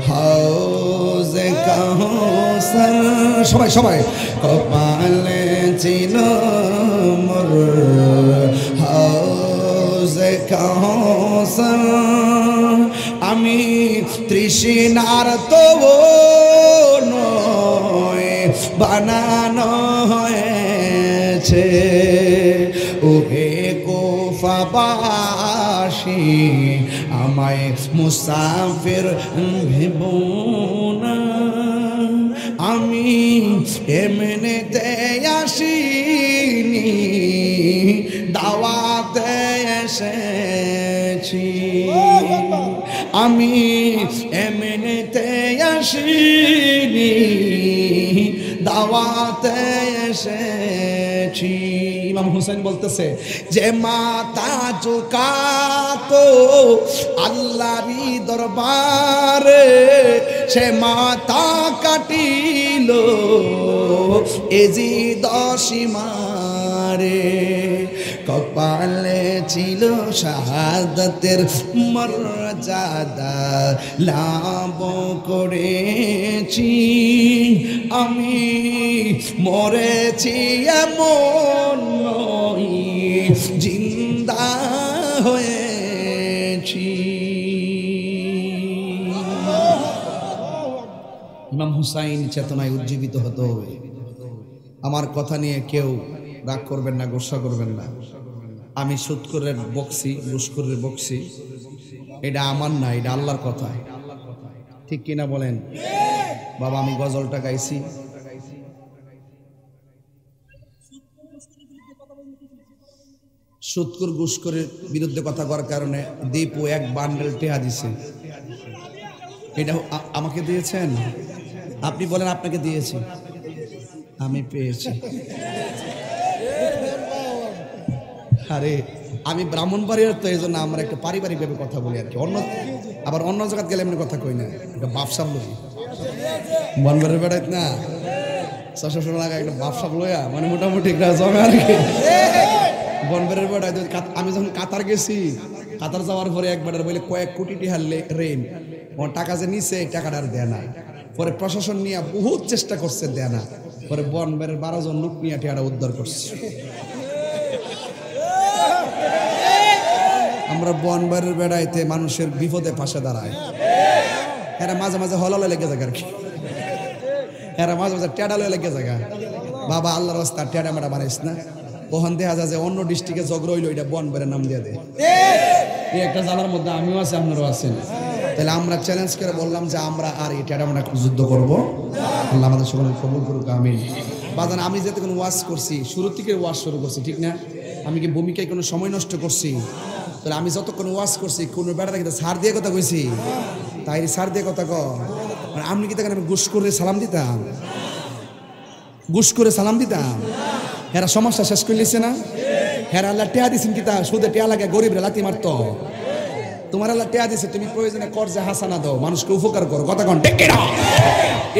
হাউজে কাউসার সবাই সবাই কপালে ছিল মোর হাউজে কাউসার আমি তৃষ্ণার তো নয় বানানো হয়েছে ওহে কোফাবাসী আমায় মুসাফির ভেবো না আমি এমনিতে আসিনি দাওয়াতে এসেছি আমি এমনিতে আসিনি দাওয়াতে এসেছি ইমাম হুসাইন বলতেছে যে মাথা ঝুঁকাতো আল্লাহরই দরবারে সে মাথা কাটিল এজিদ সীমারে কপালে ছিল শাহাদাতের মর্যাদা লাভ করেছি আমি মরেছি এমন নই জিন্দা হয়েছি ইমাম হুসাইন চেতনায় উজ্জীবিত হতে হবে আমার কথা নিয়ে কেউ রাগ করবেন না গোসা করবেন না আমি সুদ করে বকছি ঘুষ করে বকছি এটা আমার না এটা আল্লাহর কথা ঠিক কিনা বলেন বাবা আমি গজলটা গাইছি সুদকুর ঘুষখোরের বিরুদ্ধে কথা করার কারণে দীপু এক বান্ডেল টেহা দিছে এটা আমাকে দিয়েছেন আপনি বলেন আপনাকে দিয়েছি আমি পেয়েছি আরে আমি ব্রাহ্মণবাড়িয়ার তো এই জন্য আমরা একটা পারিবারিক ভাবে কথা বলি আর কি অন্য আবার অন্য জায়গায় গেলে এমনি কথা কই না একটা বাপসাপ লই বনবাড়ির বেড়াইত না শ্বশুর লাগা একটা বাপসাপ লইয়া মানে মোটামুটি একটা জমে আর কি বনবাড়ির বেড়াইত আমি যখন কাতার গেছি কাতার যাওয়ার পরে একবার বলে কয়েক কোটি টাকা ঋণ ওর টাকা যে নিছে এই টাকাটা আর দেয় না পরে প্রশাসন নিয়ে বহুত চেষ্টা করছে দেয় না পরে বনবাড়ির 12 জন লোক নিয়ে টাকাটা উদ্ধার করছে আমরা বনবাড়ির বেড়াইতে মানুষের বিপদে পাশে দাঁড়ায় এরা মাঝে মাঝে হলালে লেগে যায় আর কি এরা মাঝে মাঝে টেডালে লেগে যায় বাবা আল্লাহর রাস্তা টেডা মেডা বানাইস না ওখান দেখা যায় যে অন্য ডিস্ট্রিক্টে জগর হইলো এটা বনবাড়ির নাম দিয়ে দেয় এই একটা জানার মধ্যে আমিও আছি আপনারাও আছেন তাহলে আমরা চ্যালেঞ্জ করে বললাম যে আমরা আর এই টেডা মেডা যুদ্ধ করবো আল্লাহ আমাদের সকলকে কবুল করুক আমিন বাজান আমি যেতে কোনো ওয়াজ করছি শুরু থেকে ওয়াজ শুরু করছি ঠিক না আমি কি ভূমিকায় কোনো সময় নষ্ট করছি? তাহলে আমি যতক্ষণ ওয়াজ করছি কোনো বেড়াটা কিন্তু সার দিয়ে কথা কইছি, তাই সার দিয়ে কথা মানে আপনি কি তখন আমি ঘুষ করে সালাম দিতাম? ঘুষ করে সালাম দিতাম? হেরা সমস্যা শেষ করে লিছে না? হেরা আল্লাহ টেয়া দিছেন কি তা সুদে টেয়া লাগে গরিবরা লাথি মারতো। তোমার আল্লাহ টেয়া দিছে, তুমি প্রয়োজনে কর্জে হাসানা দাও, মানুষকে উপকার করো, কথা কন ঠিক কিনা?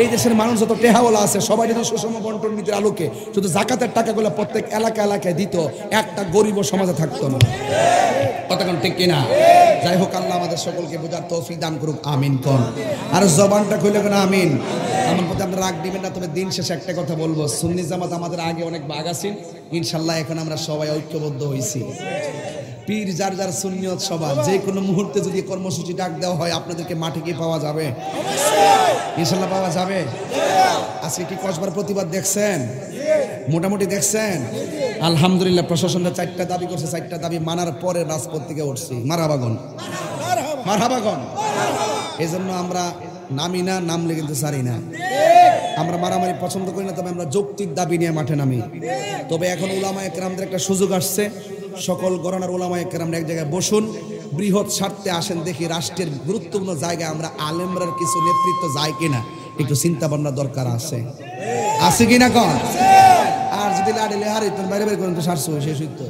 এই দেশের মানুষ যত টেহাওয়ালা আছে সবাই যদি সুষম বন্টন নীতির আলোকে শুধু জাকাতের টাকাগুলো প্রত্যেক এলাকায় দিত, একটা গরিব সমাজে থাকতো না, কথা কন ঠিক কিনা? যাই হোক, আল্লাহ আমাদের সকলকে বোঝার তৌফিক দান করুক, আমিন কোন। আর জবানটা খুলে কোন আমিন। আমার প্রতি আপনারা রাগ দিবেন না, তবে দিন শেষে একটা কথা বলবো, সুন্নি জামাত আমাদের আগে অনেক ভাগ আছেন, ইনশাল্লাহ এখন আমরা সবাই ঐক্যবদ্ধ হয়েছি। পীর যার যার সুন্নিয়ত সবার, যে কোনো মুহূর্তে যদি কর্মসূচি ডাক দেওয়া হয় আপনাদেরকে মাঠে গিয়ে পাওয়া যাবে, ইনশাল্লাহ পাওয়া যাবে। আজকে কি কসবার প্রতিবাদ দেখছেন? মোটামুটি দেখছেন? আলহামদুলিল্লাহ। প্রশাসনরা 4টা দাবি করছে, 4টা দাবি মানার পরে রাজপথ থেকে উঠছি। মারহাবাগন, মারহাবাগন। এই জন্য আমরা নামি না, নামলে কিন্তু সারি না। আমরা মারামারি পছন্দ করি না, তবে আমরা যৌক্তিক দাবি নিয়ে মাঠে নামি। তবে এখন উলামায়ে কেরামদের একটা সুযোগ আসছে, সকল গণনার উলামায়ে কেরামরা এক জায়গায় বসুন, বৃহৎ স্বার্থে আসেন, দেখি রাষ্ট্রের গুরুত্বপূর্ণ জায়গায় আমরা আলেমরার কিছু নেতৃত্ব যায় কিনা, একটু চিন্তা ভাবনা দরকার আছে কিনা কন? আর যদি লাড়িলে হারি তোর বাইরে বের করেন তো 700 শেষ হইতো।